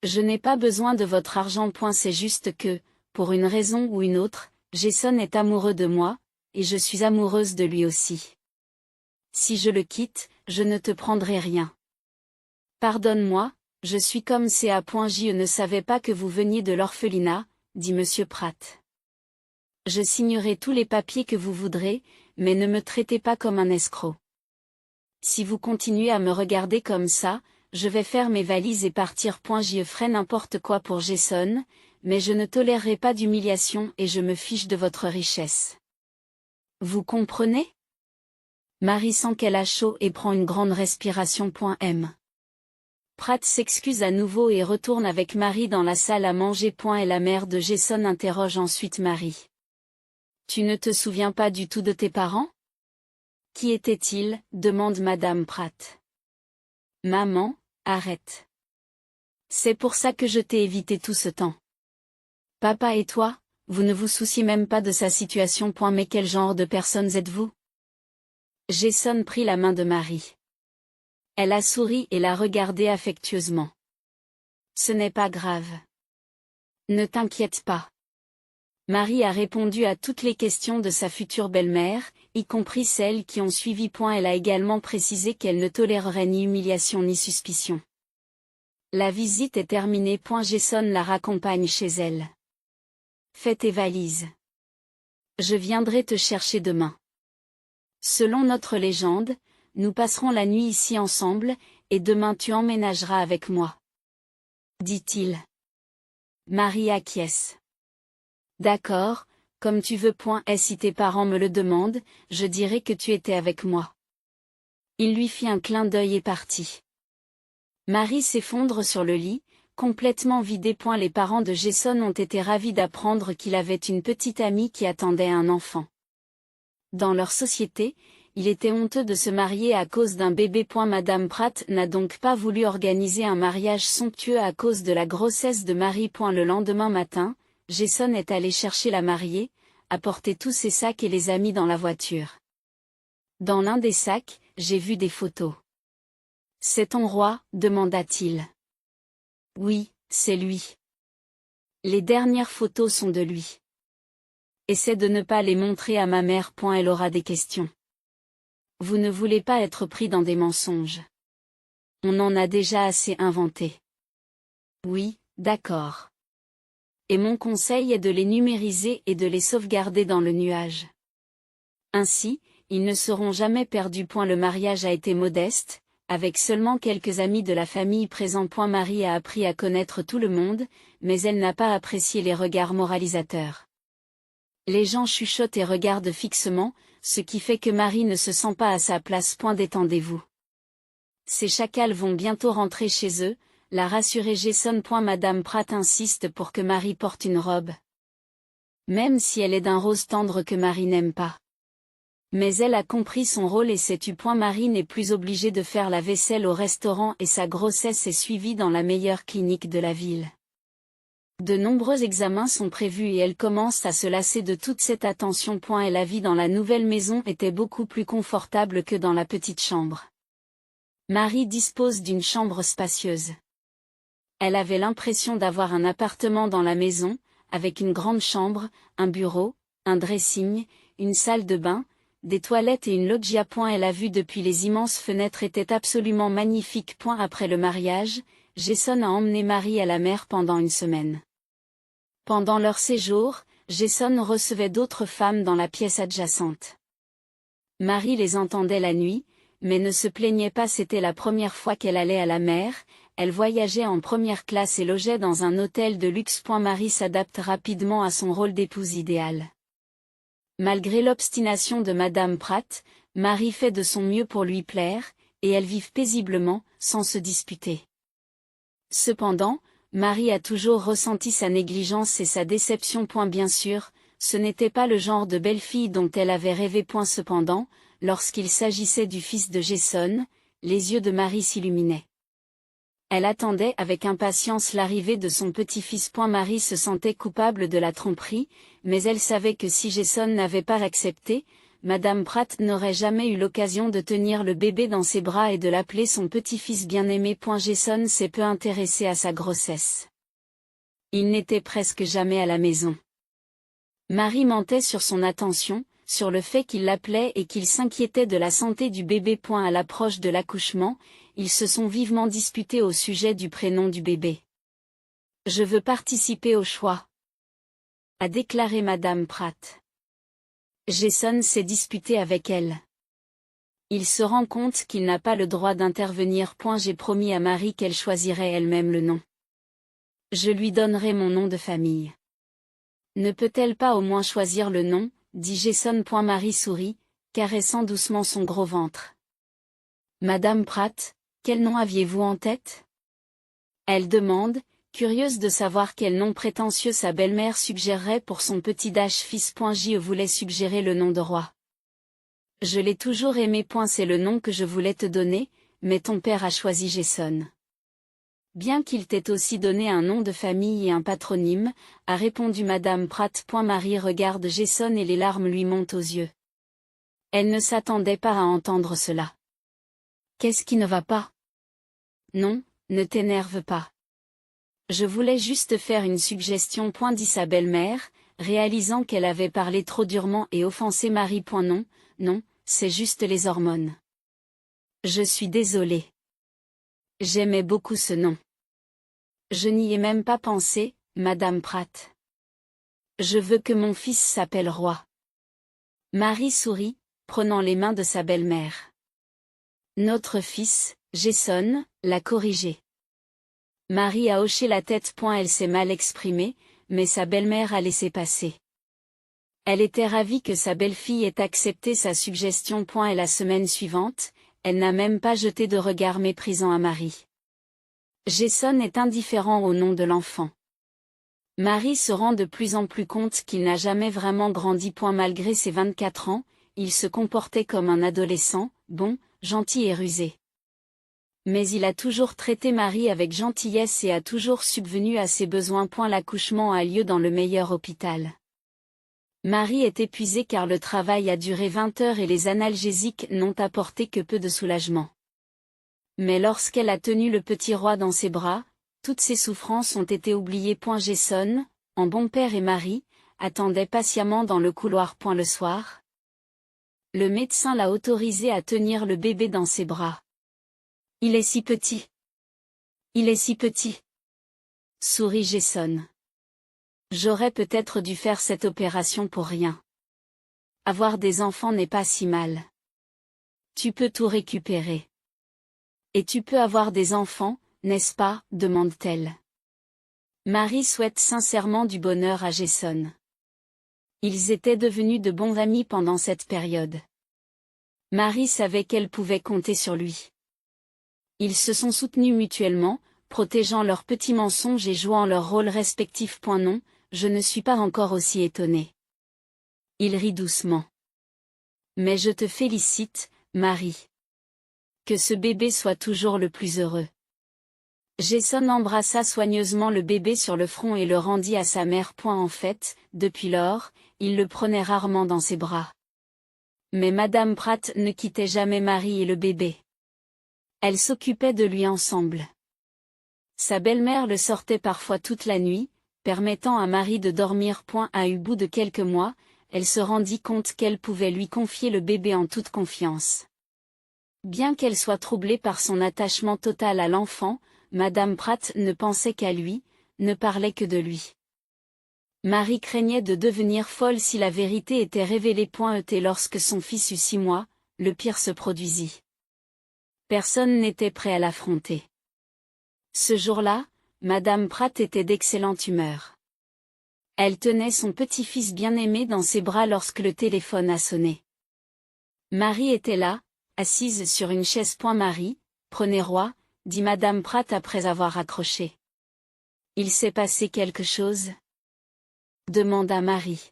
Je n'ai pas besoin de votre argent. C'est juste que, pour une raison ou une autre, Jason est amoureux de moi, et je suis amoureuse de lui aussi. Si je le quitte, je ne te prendrai rien. Pardonne-moi, je suis comme ça. Je ne savais pas que vous veniez de l'orphelinat, dit Monsieur Pratt. Je signerai tous les papiers que vous voudrez, mais ne me traitez pas comme un escroc. Si vous continuez à me regarder comme ça, je vais faire mes valises et partir. Je ferai n'importe quoi pour Jason, mais je ne tolérerai pas d'humiliation et je me fiche de votre richesse. Vous comprenez? Marie sent qu'elle a chaud et prend une grande respiration. Pratt s'excuse à nouveau et retourne avec Marie dans la salle à manger. Et la mère de Jason interroge ensuite Marie. Tu ne te souviens pas du tout de tes parents? Qui étaient-ils? Demande Madame Pratt. Maman, arrête. C'est pour ça que je t'ai évité tout ce temps. Papa et toi, vous ne vous souciez même pas de sa situation. Mais quel genre de personnes êtes-vous? Jason prit la main de Marie. Elle a souri et l'a regardée affectueusement. Ce n'est pas grave. Ne t'inquiète pas. Marie a répondu à toutes les questions de sa future belle-mère, y compris celles qui ont suivi. Elle a également précisé qu'elle ne tolérerait ni humiliation ni suspicion. La visite est terminée. Jason la raccompagne chez elle. Fais tes valises. Je viendrai te chercher demain. Selon notre légende, nous passerons la nuit ici ensemble, et demain tu emménageras avec moi. Dit-il. Marie acquiesce. D'accord, comme tu veux. Et si tes parents me le demandent, je dirai que tu étais avec moi. Il lui fit un clin d'œil et partit. Marie s'effondre sur le lit, complètement vidée. Les parents de Jason ont été ravis d'apprendre qu'il avait une petite amie qui attendait un enfant. Dans leur société, il était honteux de se marier à cause d'un bébé. Madame Pratt n'a donc pas voulu organiser un mariage somptueux à cause de la grossesse de Marie. Le lendemain matin, Jason est allé chercher la mariée, apporter tous ses sacs et les a mis dans la voiture. Dans l'un des sacs, j'ai vu des photos. C'est ton roi? Demanda-t-il. Oui, c'est lui. Les dernières photos sont de lui. Essaie de ne pas les montrer à ma mère. Elle aura des questions. Vous ne voulez pas être pris dans des mensonges. On en a déjà assez inventé. Oui, d'accord. Et mon conseil est de les numériser et de les sauvegarder dans le nuage. Ainsi, ils ne seront jamais perdus. Le mariage a été modeste, avec seulement quelques amis de la famille présents. Marie a appris à connaître tout le monde, mais elle n'a pas apprécié les regards moralisateurs. Les gens chuchotent et regardent fixement, ce qui fait que Marie ne se sent pas à sa place. Détendez-vous. Ces chacals vont bientôt rentrer chez eux, l'a rassuré Jason. Madame Pratt insiste pour que Marie porte une robe. Même si elle est d'un rose tendre que Marie n'aime pas. Mais elle a compris son rôle et sait tu. Marie n'est plus obligée de faire la vaisselle au restaurant et sa grossesse est suivie dans la meilleure clinique de la ville. De nombreux examens sont prévus et elle commence à se lasser de toute cette attention. Et la vie dans la nouvelle maison était beaucoup plus confortable que dans la petite chambre. Marie dispose d'une chambre spacieuse. Elle avait l'impression d'avoir un appartement dans la maison, avec une grande chambre, un bureau, un dressing, une salle de bain, des toilettes et une loggia. Elle a vu depuis les immenses fenêtres était absolument magnifique. Après le mariage, Jason a emmené Marie à la mer pendant une semaine. Pendant leur séjour, Jason recevait d'autres femmes dans la pièce adjacente. Marie les entendait la nuit, mais ne se plaignait pas. C'était la première fois qu'elle allait à la mer, elle voyageait en première classe et logeait dans un hôtel de luxe. Marie s'adapte rapidement à son rôle d'épouse idéale. Malgré l'obstination de Madame Pratt, Marie fait de son mieux pour lui plaire, et elles vivent paisiblement, sans se disputer. Cependant, Marie a toujours ressenti sa négligence et sa déception. Bien sûr, ce n'était pas le genre de belle-fille dont elle avait rêvé. Cependant, lorsqu'il s'agissait du fils de Jason, les yeux de Marie s'illuminaient. Elle attendait avec impatience l'arrivée de son petit-fils. Marie se sentait coupable de la tromperie, mais elle savait que si Jason n'avait pas accepté, Madame Pratt n'aurait jamais eu l'occasion de tenir le bébé dans ses bras et de l'appeler son petit-fils bien-aimé. Jason s'est peu intéressé à sa grossesse. Il n'était presque jamais à la maison. Marie mentait sur son attention, sur le fait qu'il l'appelait et qu'il s'inquiétait de la santé du bébé. À l'approche de l'accouchement, ils se sont vivement disputés au sujet du prénom du bébé. « Je veux participer au choix », a déclaré Madame Pratt. Jason s'est disputé avec elle. Il se rend compte qu'il n'a pas le droit d'intervenir. J'ai promis à Marie qu'elle choisirait elle-même le nom. Je lui donnerai mon nom de famille. Ne peut-elle pas au moins choisir le nom, dit Jason. Marie sourit, caressant doucement son gros ventre. Madame Pratt, quel nom aviez-vous en tête? Elle demande, curieuse de savoir quel nom prétentieux sa belle-mère suggérerait pour son petit fils. Je voulais suggérer le nom de roi. Je l'ai toujours aimé. C'est le nom que je voulais te donner, mais ton père a choisi Jason. Bien qu'il t'ait aussi donné un nom de famille et un patronyme, a répondu Madame Pratt. Marie regarde Jason et les larmes lui montent aux yeux. Elle ne s'attendait pas à entendre cela. Qu'est-ce qui ne va pas? Non, ne t'énerve pas. Je voulais juste faire une suggestion. Dit sa belle-mère, réalisant qu'elle avait parlé trop durement et offensé Marie. Non, non, c'est juste les hormones. Je suis désolée. J'aimais beaucoup ce nom. Je n'y ai même pas pensé, Madame Pratt. Je veux que mon fils s'appelle Roi. Marie sourit, prenant les mains de sa belle-mère. Notre fils, Jason, l'a corrigé. Marie a hoché la tête. Elle s'est mal exprimée, mais sa belle-mère a laissé passer. Elle était ravie que sa belle-fille ait accepté sa suggestion. Et la semaine suivante, elle n'a même pas jeté de regard méprisant à Marie. Jason est indifférent au nom de l'enfant. Marie se rend de plus en plus compte qu'il n'a jamais vraiment grandi. Malgré ses 24 ans, il se comportait comme un adolescent, bon, gentil et rusé. Mais il a toujours traité Marie avec gentillesse et a toujours subvenu à ses besoins. L'accouchement a lieu dans le meilleur hôpital. Marie est épuisée car le travail a duré 20 heures et les analgésiques n'ont apporté que peu de soulagement. Mais lorsqu'elle a tenu le petit roi dans ses bras, toutes ses souffrances ont été oubliées. Jason, en bon père et Marie, attendait patiemment dans le couloir. Le soir, le médecin l'a autorisé à tenir le bébé dans ses bras. Il est si petit. Il est si petit. Sourit Jason. J'aurais peut-être dû faire cette opération pour rien. Avoir des enfants n'est pas si mal. Tu peux tout récupérer. Et tu peux avoir des enfants, n'est-ce pas, demande-t-elle. Marie souhaite sincèrement du bonheur à Jason. Ils étaient devenus de bons amis pendant cette période. Marie savait qu'elle pouvait compter sur lui. Ils se sont soutenus mutuellement, protégeant leurs petits mensonges et jouant leur rôle respectif. Non, je ne suis pas encore aussi étonnée. Il rit doucement. Mais je te félicite, Marie. Que ce bébé soit toujours le plus heureux. Jason embrassa soigneusement le bébé sur le front et le rendit à sa mère. En fait, depuis lors, il le prenait rarement dans ses bras. Mais Madame Pratt ne quittait jamais Marie et le bébé. Elle s'occupait de lui ensemble. Sa belle-mère le sortait parfois toute la nuit, permettant à Marie de dormir. À au bout de quelques mois, elle se rendit compte qu'elle pouvait lui confier le bébé en toute confiance. Bien qu'elle soit troublée par son attachement total à l'enfant, Madame Pratt ne pensait qu'à lui, ne parlait que de lui. Marie craignait de devenir folle si la vérité était révélée. Et lorsque son fils eut 6 mois, le pire se produisit. Personne n'était prêt à l'affronter. Ce jour-là, Madame Pratt était d'excellente humeur. Elle tenait son petit-fils bien-aimé dans ses bras lorsque le téléphone a sonné. Marie était là, assise sur une chaise. Marie, prenez Roy, dit Madame Pratt après avoir raccroché. Il s'est passé quelque chose? Demanda Marie.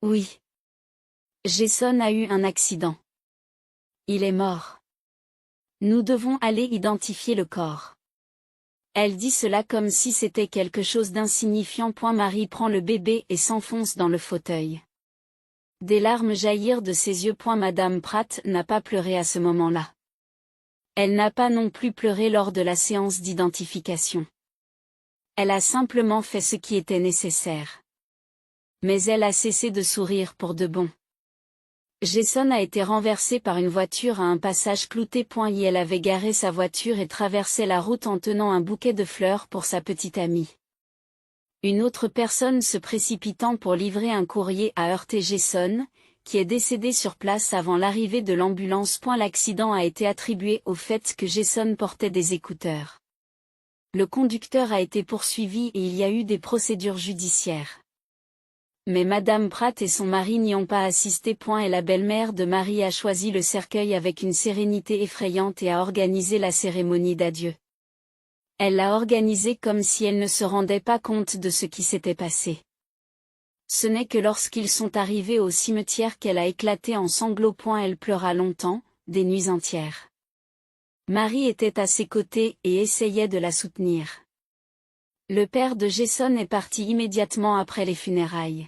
Oui. Jason a eu un accident. Il est mort. Nous devons aller identifier le corps. Elle dit cela comme si c'était quelque chose d'insignifiant. Marie prend le bébé et s'enfonce dans le fauteuil. Des larmes jaillirent de ses yeux. Madame Pratt n'a pas pleuré à ce moment-là. Elle n'a pas non plus pleuré lors de la séance d'identification. Elle a simplement fait ce qui était nécessaire. Mais elle a cessé de sourire pour de bon. Jason a été renversé par une voiture à un passage clouté. Elle avait garé sa voiture et traversait la route en tenant un bouquet de fleurs pour sa petite amie. Une autre personne se précipitant pour livrer un courrier a heurté Jason, qui est décédé sur place avant l'arrivée de l'ambulance. L'accident a été attribué au fait que Jason portait des écouteurs. Le conducteur a été poursuivi et il y a eu des procédures judiciaires. Mais Madame Pratt et son mari n'y ont pas assisté. Et la belle-mère de Marie a choisi le cercueil avec une sérénité effrayante et a organisé la cérémonie d'adieu. Elle l'a organisée comme si elle ne se rendait pas compte de ce qui s'était passé. Ce n'est que lorsqu'ils sont arrivés au cimetière qu'elle a éclaté en sanglots. Elle pleura longtemps, des nuits entières. Marie était à ses côtés et essayait de la soutenir. Le père de Jason est parti immédiatement après les funérailles.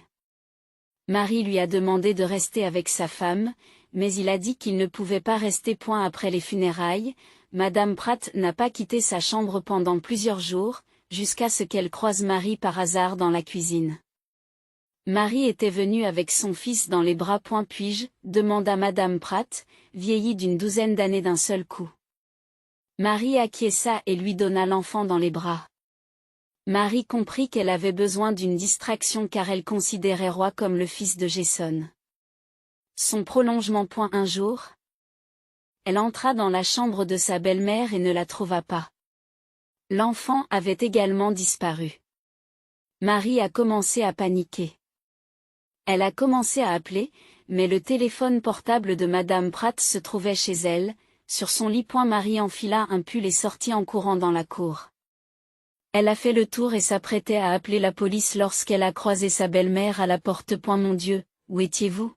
Marie lui a demandé de rester avec sa femme, mais il a dit qu'il ne pouvait pas rester. Après les funérailles, Madame Pratt n'a pas quitté sa chambre pendant plusieurs jours, jusqu'à ce qu'elle croise Marie par hasard dans la cuisine. Marie était venue avec son fils dans les bras. Puis-je, demanda Madame Pratt, vieillie d'une douzaine d'années d'un seul coup. Marie acquiesça et lui donna l'enfant dans les bras. Marie comprit qu'elle avait besoin d'une distraction car elle considérait Roy comme le fils de Jason. Son prolongement. Un jour, elle entra dans la chambre de sa belle-mère et ne la trouva pas. L'enfant avait également disparu. Marie a commencé à paniquer. Elle a commencé à appeler, mais le téléphone portable de Madame Pratt se trouvait chez elle, sur son lit. Marie enfila un pull et sortit en courant dans la cour. Elle a fait le tour et s'apprêtait à appeler la police lorsqu'elle a croisé sa belle-mère à la porte. Mon Dieu, où étiez-vous?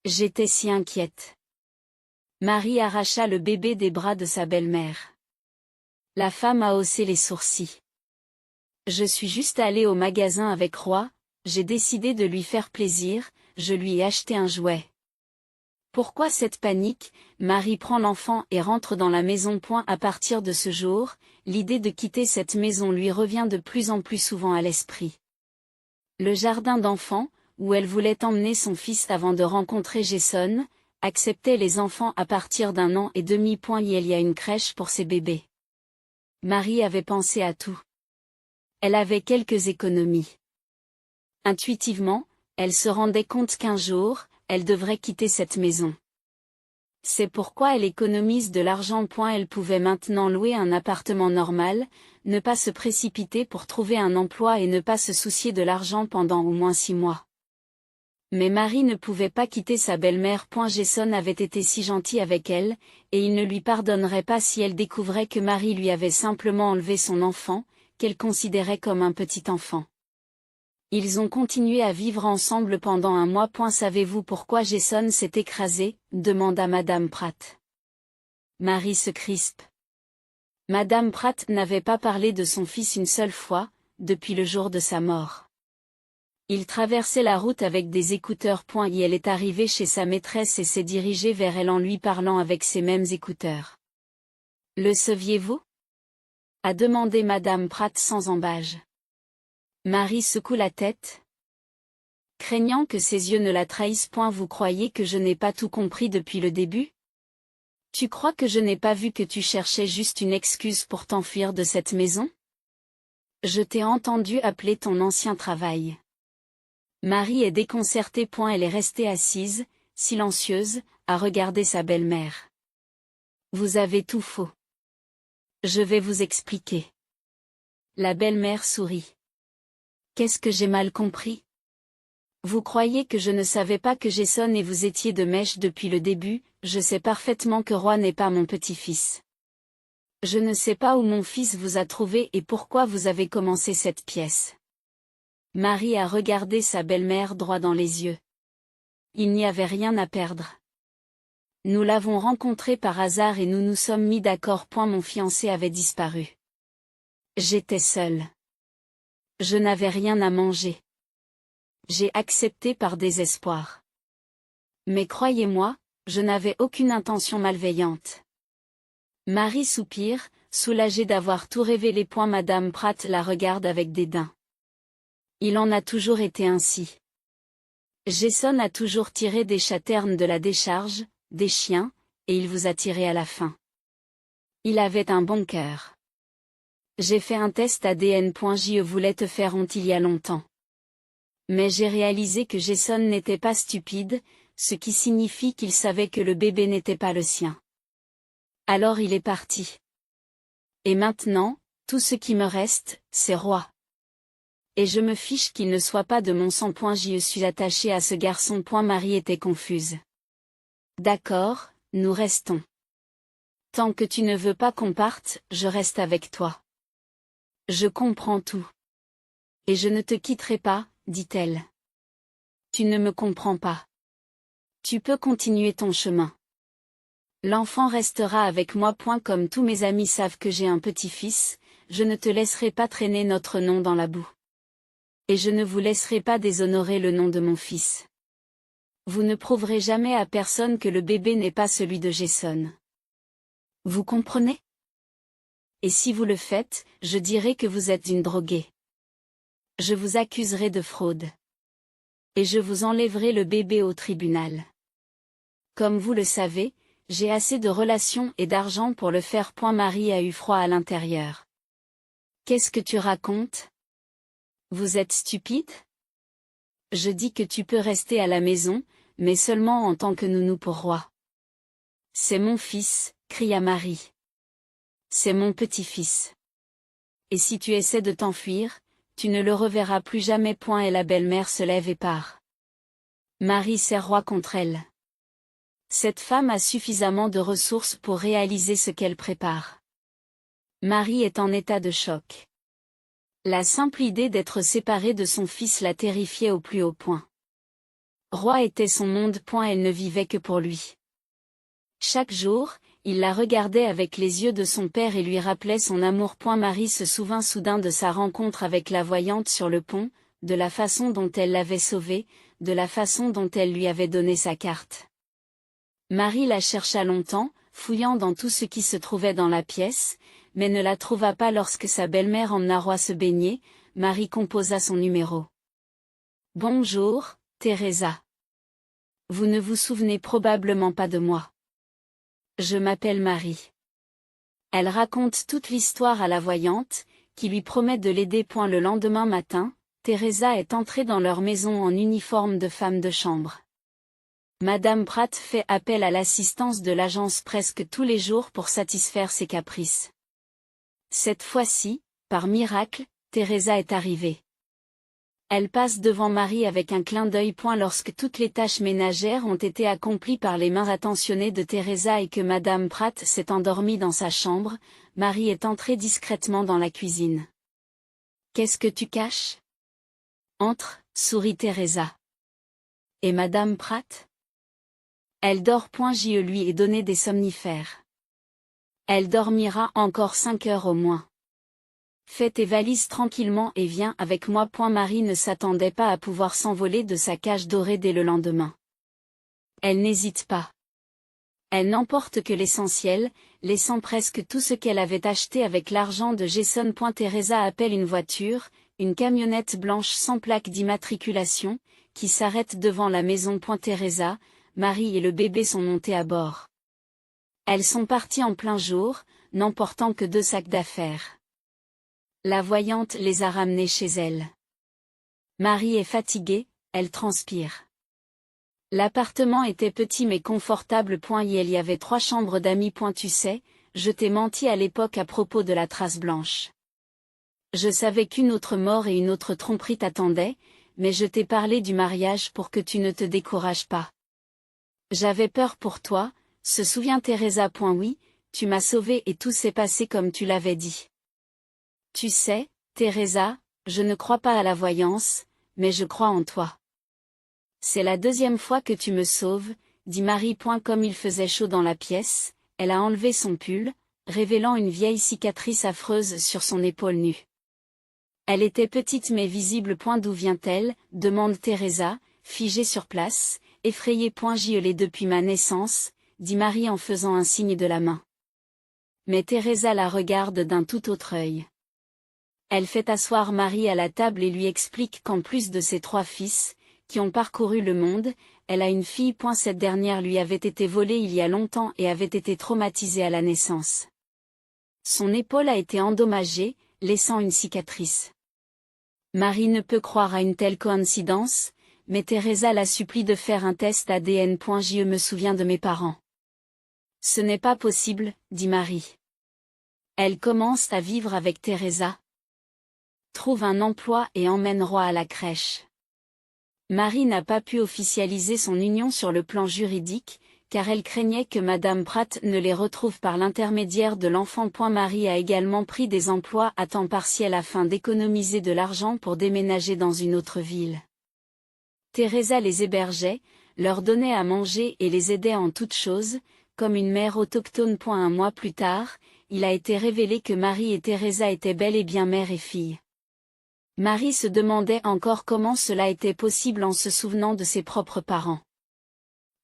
J'étais si inquiète. Marie arracha le bébé des bras de sa belle-mère. La femme a haussé les sourcils. Je suis juste allée au magasin avec Roy, j'ai décidé de lui faire plaisir, je lui ai acheté un jouet. Pourquoi cette panique? Marie prend l'enfant et rentre dans la maison. À partir de ce jour, l'idée de quitter cette maison lui revient de plus en plus souvent à l'esprit. Le jardin d'enfants, où elle voulait emmener son fils avant de rencontrer Jason, acceptait les enfants à partir d'1 an et demi. Il y a une crèche pour ces bébés. Marie avait pensé à tout. Elle avait quelques économies. Intuitivement, elle se rendait compte qu'un jour, elle devrait quitter cette maison. C'est pourquoi elle économise de l'argent. Elle pouvait maintenant louer un appartement normal, ne pas se précipiter pour trouver un emploi et ne pas se soucier de l'argent pendant au moins 6 mois. Mais Marie ne pouvait pas quitter sa belle-mère. Jason avait été si gentil avec elle, et il ne lui pardonnerait pas si elle découvrait que Marie lui avait simplement enlevé son enfant, qu'elle considérait comme un petit enfant. Ils ont continué à vivre ensemble pendant 1 mois. Savez-vous pourquoi Jason s'est écrasé? Demanda Madame Pratt. Marie se crispe. Madame Pratt n'avait pas parlé de son fils une seule fois, depuis le jour de sa mort. Il traversait la route avec des écouteurs. Elle est arrivée chez sa maîtresse et s'est dirigée vers elle en lui parlant avec ces mêmes écouteurs. Le saviez-vous? A demandé Madame Pratt sans embâge. Marie secoue la tête. Craignant que ses yeux ne la trahissent. Vous croyez que je n'ai pas tout compris depuis le début? Tu crois que je n'ai pas vu que tu cherchais juste une excuse pour t'enfuir de cette maison? Je t'ai entendu appeler ton ancien travail. Marie est déconcertée. Elle est restée assise, silencieuse, à regarder sa belle-mère. Vous avez tout faux. Je vais vous expliquer. La belle-mère sourit. Qu'est-ce que j'ai mal compris? Vous croyez que je ne savais pas que Jason et vous étiez de mèche depuis le début? Je sais parfaitement que Roy n'est pas mon petit-fils. Je ne sais pas où mon fils vous a trouvé et pourquoi vous avez commencé cette pièce. Marie a regardé sa belle-mère droit dans les yeux. Il n'y avait rien à perdre. Nous l'avons rencontré par hasard et nous nous sommes mis d'accord. Mon fiancé avait disparu. J'étais seule. Je n'avais rien à manger. J'ai accepté par désespoir. Mais croyez-moi, je n'avais aucune intention malveillante. Marie soupire, soulagée d'avoir tout révélé. Madame Pratt la regarde avec dédain. Il en a toujours été ainsi. Jason a toujours tiré des chats ternes de la décharge, des chiens, et il vous a tiré à la fin. Il avait un bon cœur. J'ai fait un test ADN. Je voulais te faire honte il y a longtemps. Mais j'ai réalisé que Jason n'était pas stupide, ce qui signifie qu'il savait que le bébé n'était pas le sien. Alors il est parti. Et maintenant, tout ce qui me reste, c'est Roy. Et je me fiche qu'il ne soit pas de mon sang. Je suis attachée à ce garçon. Marie était confuse. D'accord, nous restons. Tant que tu ne veux pas qu'on parte, je reste avec toi. Je comprends tout. Et je ne te quitterai pas, dit-elle. Tu ne me comprends pas. Tu peux continuer ton chemin. L'enfant restera avec moi. Comme tous mes amis savent que j'ai un petit-fils, je ne te laisserai pas traîner notre nom dans la boue. Et je ne vous laisserai pas déshonorer le nom de mon fils. Vous ne prouverez jamais à personne que le bébé n'est pas celui de Jason. Vous comprenez? Et si vous le faites, je dirai que vous êtes une droguée. Je vous accuserai de fraude. Et je vous enlèverai le bébé au tribunal. Comme vous le savez, j'ai assez de relations et d'argent pour le faire. Marie a eu froid à l'intérieur. Qu'est-ce que tu racontes? Vous êtes stupide? Je dis que tu peux rester à la maison, mais seulement en tant que nounou pour Roy. C'est mon fils, cria Marie. C'est mon petit-fils. Et si tu essaies de t'enfuir, tu ne le reverras plus jamais. Et la belle-mère se lève et part. Marie serre Roy contre elle. Cette femme a suffisamment de ressources pour réaliser ce qu'elle prépare. Marie est en état de choc. La simple idée d'être séparée de son fils la terrifiait au plus haut point. Roy était son monde. Elle ne vivait que pour lui. Chaque jour, il la regardait avec les yeux de son père et lui rappelait son amour. Marie se souvint soudain de sa rencontre avec la voyante sur le pont, de la façon dont elle l'avait sauvé, de la façon dont elle lui avait donné sa carte. Marie la chercha longtemps, fouillant dans tout ce qui se trouvait dans la pièce, mais ne la trouva pas. Lorsque sa belle-mère emmena Roy se baigner, Marie composa son numéro. Bonjour, Teresa. Vous ne vous souvenez probablement pas de moi. Je m'appelle Marie. Elle raconte toute l'histoire à la voyante, qui lui promet de l'aider. Le lendemain matin, Teresa est entrée dans leur maison en uniforme de femme de chambre. Madame Pratt fait appel à l'assistance de l'agence presque tous les jours pour satisfaire ses caprices. Cette fois-ci, par miracle, Teresa est arrivée. Elle passe devant Marie avec un clin d'œil. Lorsque toutes les tâches ménagères ont été accomplies par les mains attentionnées de Teresa et que Madame Pratt s'est endormie dans sa chambre, Marie est entrée discrètement dans la cuisine. Qu'est-ce que tu caches? Entre, sourit Teresa. Et Madame Pratt? Elle dort. Je lui ai donné des somnifères. Elle dormira encore 5 heures au moins. Fais tes valises tranquillement et viens avec moi. Marie ne s'attendait pas à pouvoir s'envoler de sa cage dorée dès le lendemain. Elle n'hésite pas. Elle n'emporte que l'essentiel, laissant presque tout ce qu'elle avait acheté avec l'argent de Jason. Teresa appelle une voiture, une camionnette blanche sans plaque d'immatriculation, qui s'arrête devant la maison. Teresa, Marie et le bébé sont montés à bord. Elles sont parties en plein jour, n'emportant que 2 sacs d'affaires. La voyante les a ramenés chez elle. Marie est fatiguée, elle transpire. L'appartement était petit mais confortable. Il y avait 3 chambres d'amis. Tu sais, je t'ai menti à l'époque à propos de la trace blanche. Je savais qu'une autre mort et une autre tromperie t'attendaient, mais je t'ai parlé du mariage pour que tu ne te décourages pas. J'avais peur pour toi, se souvient Teresa. Oui, tu m'as sauvée et tout s'est passé comme tu l'avais dit. Tu sais, Teresa, je ne crois pas à la voyance, mais je crois en toi. C'est la deuxième fois que tu me sauves, dit Marie. Comme il faisait chaud dans la pièce, elle a enlevé son pull, révélant une vieille cicatrice affreuse sur son épaule nue. Elle était petite mais visible. D'où vient-elle, demande Teresa, figée sur place, effrayée. J'y l'ai depuis ma naissance, dit Marie en faisant un signe de la main. Mais Teresa la regarde d'un tout autre œil. Elle fait asseoir Marie à la table et lui explique qu'en plus de ses 3 fils, qui ont parcouru le monde, elle a une fille. Cette dernière lui avait été volée il y a longtemps et avait été traumatisée à la naissance. Son épaule a été endommagée, laissant une cicatrice. Marie ne peut croire à une telle coïncidence, mais Teresa la supplie de faire un test ADN. Je me souviens de mes parents. Ce n'est pas possible, dit Marie. Elle commence à vivre avec Teresa. Trouve un emploi et emmène Roy à la crèche. Marie n'a pas pu officialiser son union sur le plan juridique, car elle craignait que Madame Pratt ne les retrouve par l'intermédiaire de l'enfant. Marie a également pris des emplois à temps partiel afin d'économiser de l'argent pour déménager dans une autre ville. Teresa les hébergeait, leur donnait à manger et les aidait en toutes choses, comme une mère autochtone. Un mois plus tard, il a été révélé que Marie et Teresa étaient bel et bien mère et fille. Marie se demandait encore comment cela était possible en se souvenant de ses propres parents.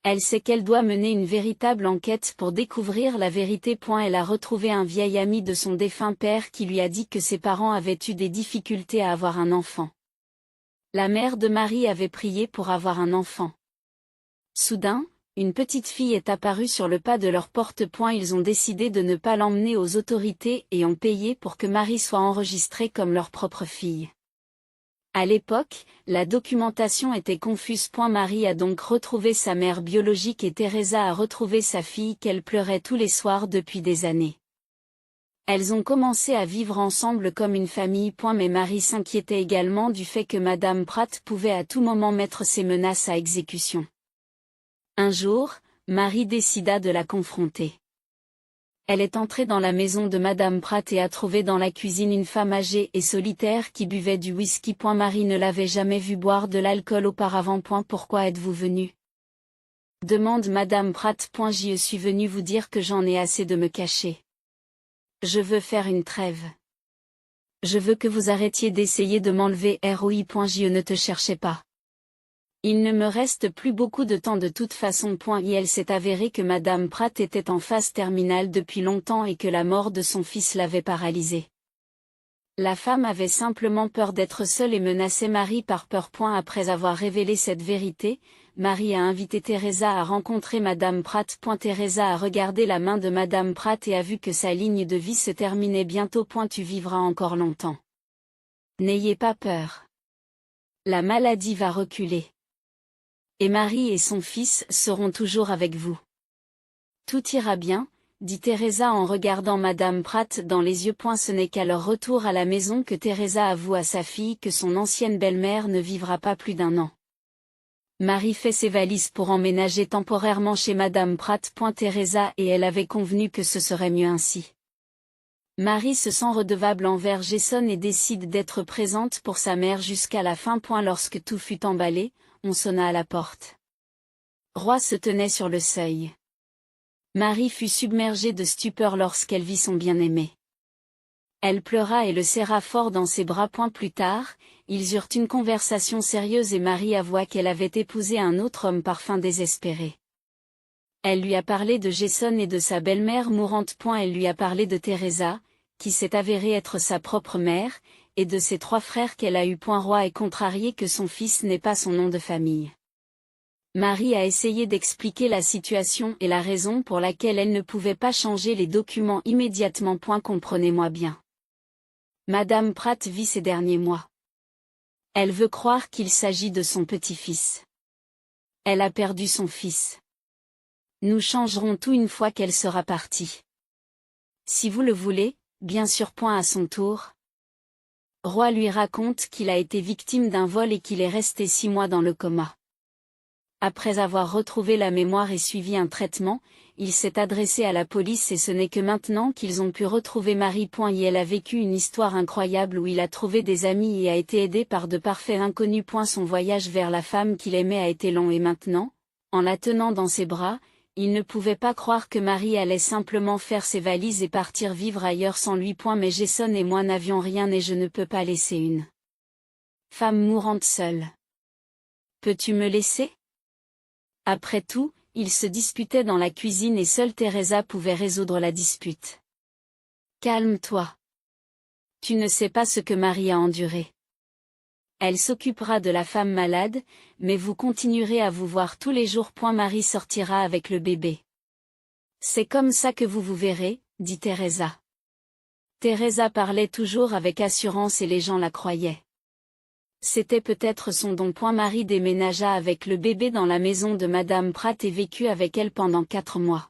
Elle sait qu'elle doit mener une véritable enquête pour découvrir la vérité. Elle a retrouvé un vieil ami de son défunt père qui lui a dit que ses parents avaient eu des difficultés à avoir un enfant. La mère de Marie avait prié pour avoir un enfant. Soudain, une petite fille est apparue sur le pas de leur porte. Ils ont décidé de ne pas l'emmener aux autorités et ont payé pour que Marie soit enregistrée comme leur propre fille. À l'époque, la documentation était confuse. Marie a donc retrouvé sa mère biologique et Teresa a retrouvé sa fille qu'elle pleurait tous les soirs depuis des années. Elles ont commencé à vivre ensemble comme une famille. Mais Marie s'inquiétait également du fait que Madame Pratt pouvait à tout moment mettre ses menaces à exécution. Un jour, Marie décida de la confronter. Elle est entrée dans la maison de Madame Pratt et a trouvé dans la cuisine une femme âgée et solitaire qui buvait du whisky. Marie ne l'avait jamais vue boire de l'alcool auparavant. Pourquoi êtes-vous venue? Demande Madame Pratt. J'y suis venue vous dire que j'en ai assez de me cacher. Je veux faire une trêve. Je veux que vous arrêtiez d'essayer de m'enlever. ROI. Je ne te cherchais pas. Il ne me reste plus beaucoup de temps de toute façon. Il s'est avéré que Madame Pratt était en phase terminale depuis longtemps et que la mort de son fils l'avait paralysée. La femme avait simplement peur d'être seule et menaçait Marie par peur. Après avoir révélé cette vérité, Marie a invité Teresa à rencontrer Madame Pratt. Teresa a regardé la main de Madame Pratt et a vu que sa ligne de vie se terminait bientôt. Tu vivras encore longtemps. N'ayez pas peur. La maladie va reculer. Et Marie et son fils seront toujours avec vous. Tout ira bien, dit Teresa en regardant Madame Pratt dans les yeux. Ce n'est qu'à leur retour à la maison que Teresa avoue à sa fille que son ancienne belle-mère ne vivra pas plus d'1 an. Marie fait ses valises pour emménager temporairement chez Madame Pratt. Teresa et elle avaient convenu que ce serait mieux ainsi. Marie se sent redevable envers Jason et décide d'être présente pour sa mère jusqu'à la fin. Lorsque tout fut emballé, on sonna à la porte. Roy se tenait sur le seuil. Marie fut submergée de stupeur lorsqu'elle vit son bien-aimé. Elle pleura et le serra fort dans ses bras. Plus tard, ils eurent une conversation sérieuse et Marie avoua qu'elle avait épousé un autre homme par fin désespéré. Elle lui a parlé de Jason et de sa belle-mère mourante. Elle lui a parlé de Teresa, qui s'est avérée être sa propre mère, et de ses 3 frères qu'elle a eus. Roy est contrarié que son fils n'ait pas son nom de famille. Marie a essayé d'expliquer la situation et la raison pour laquelle elle ne pouvait pas changer les documents immédiatement. Comprenez-moi bien. Madame Pratt vit ces derniers mois. Elle veut croire qu'il s'agit de son petit-fils. Elle a perdu son fils. Nous changerons tout une fois qu'elle sera partie. Si vous le voulez, bien sûr. À son tour. Roy lui raconte qu'il a été victime d'un vol et qu'il est resté 6 mois dans le coma. Après avoir retrouvé la mémoire et suivi un traitement, il s'est adressé à la police et ce n'est que maintenant qu'ils ont pu retrouver Marie. Elle a vécu une histoire incroyable où il a trouvé des amis et a été aidé par de parfaits inconnus. Son voyage vers la femme qu'il aimait a été long et maintenant, en la tenant dans ses bras, il ne pouvait pas croire que Marie allait simplement faire ses valises et partir vivre ailleurs sans lui. Mais Jason et moi n'avions rien et je ne peux pas laisser une femme mourante seule. Peux-tu me laisser ? Après tout, ils se disputaient dans la cuisine et seule Teresa pouvait résoudre la dispute. Calme-toi. Tu ne sais pas ce que Marie a enduré. Elle s'occupera de la femme malade, mais vous continuerez à vous voir tous les jours. Marie sortira avec le bébé. C'est comme ça que vous vous verrez, dit Teresa. Teresa parlait toujours avec assurance et les gens la croyaient. C'était peut-être son don. Marie déménagea avec le bébé dans la maison de Madame Pratt et vécut avec elle pendant 4 mois.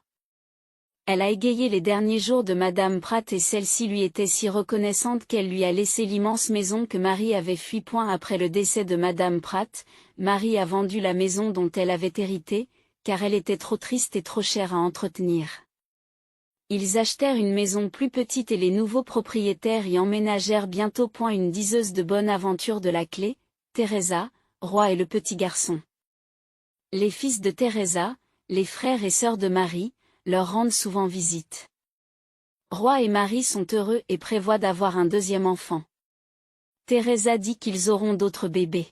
Elle a égayé les derniers jours de Madame Pratt et celle-ci lui était si reconnaissante qu'elle lui a laissé l'immense maison que Marie avait fui. Après le décès de Madame Pratt, Marie a vendu la maison dont elle avait hérité, car elle était trop triste et trop chère à entretenir. Ils achetèrent une maison plus petite et les nouveaux propriétaires y emménagèrent bientôt. Une diseuse de bonne aventure de la clé, Teresa, Roy et le petit garçon. Les fils de Teresa, les frères et sœurs de Marie, leur rendent souvent visite. Roy et Marie sont heureux et prévoient d'avoir un deuxième enfant. Teresa dit qu'ils auront d'autres bébés.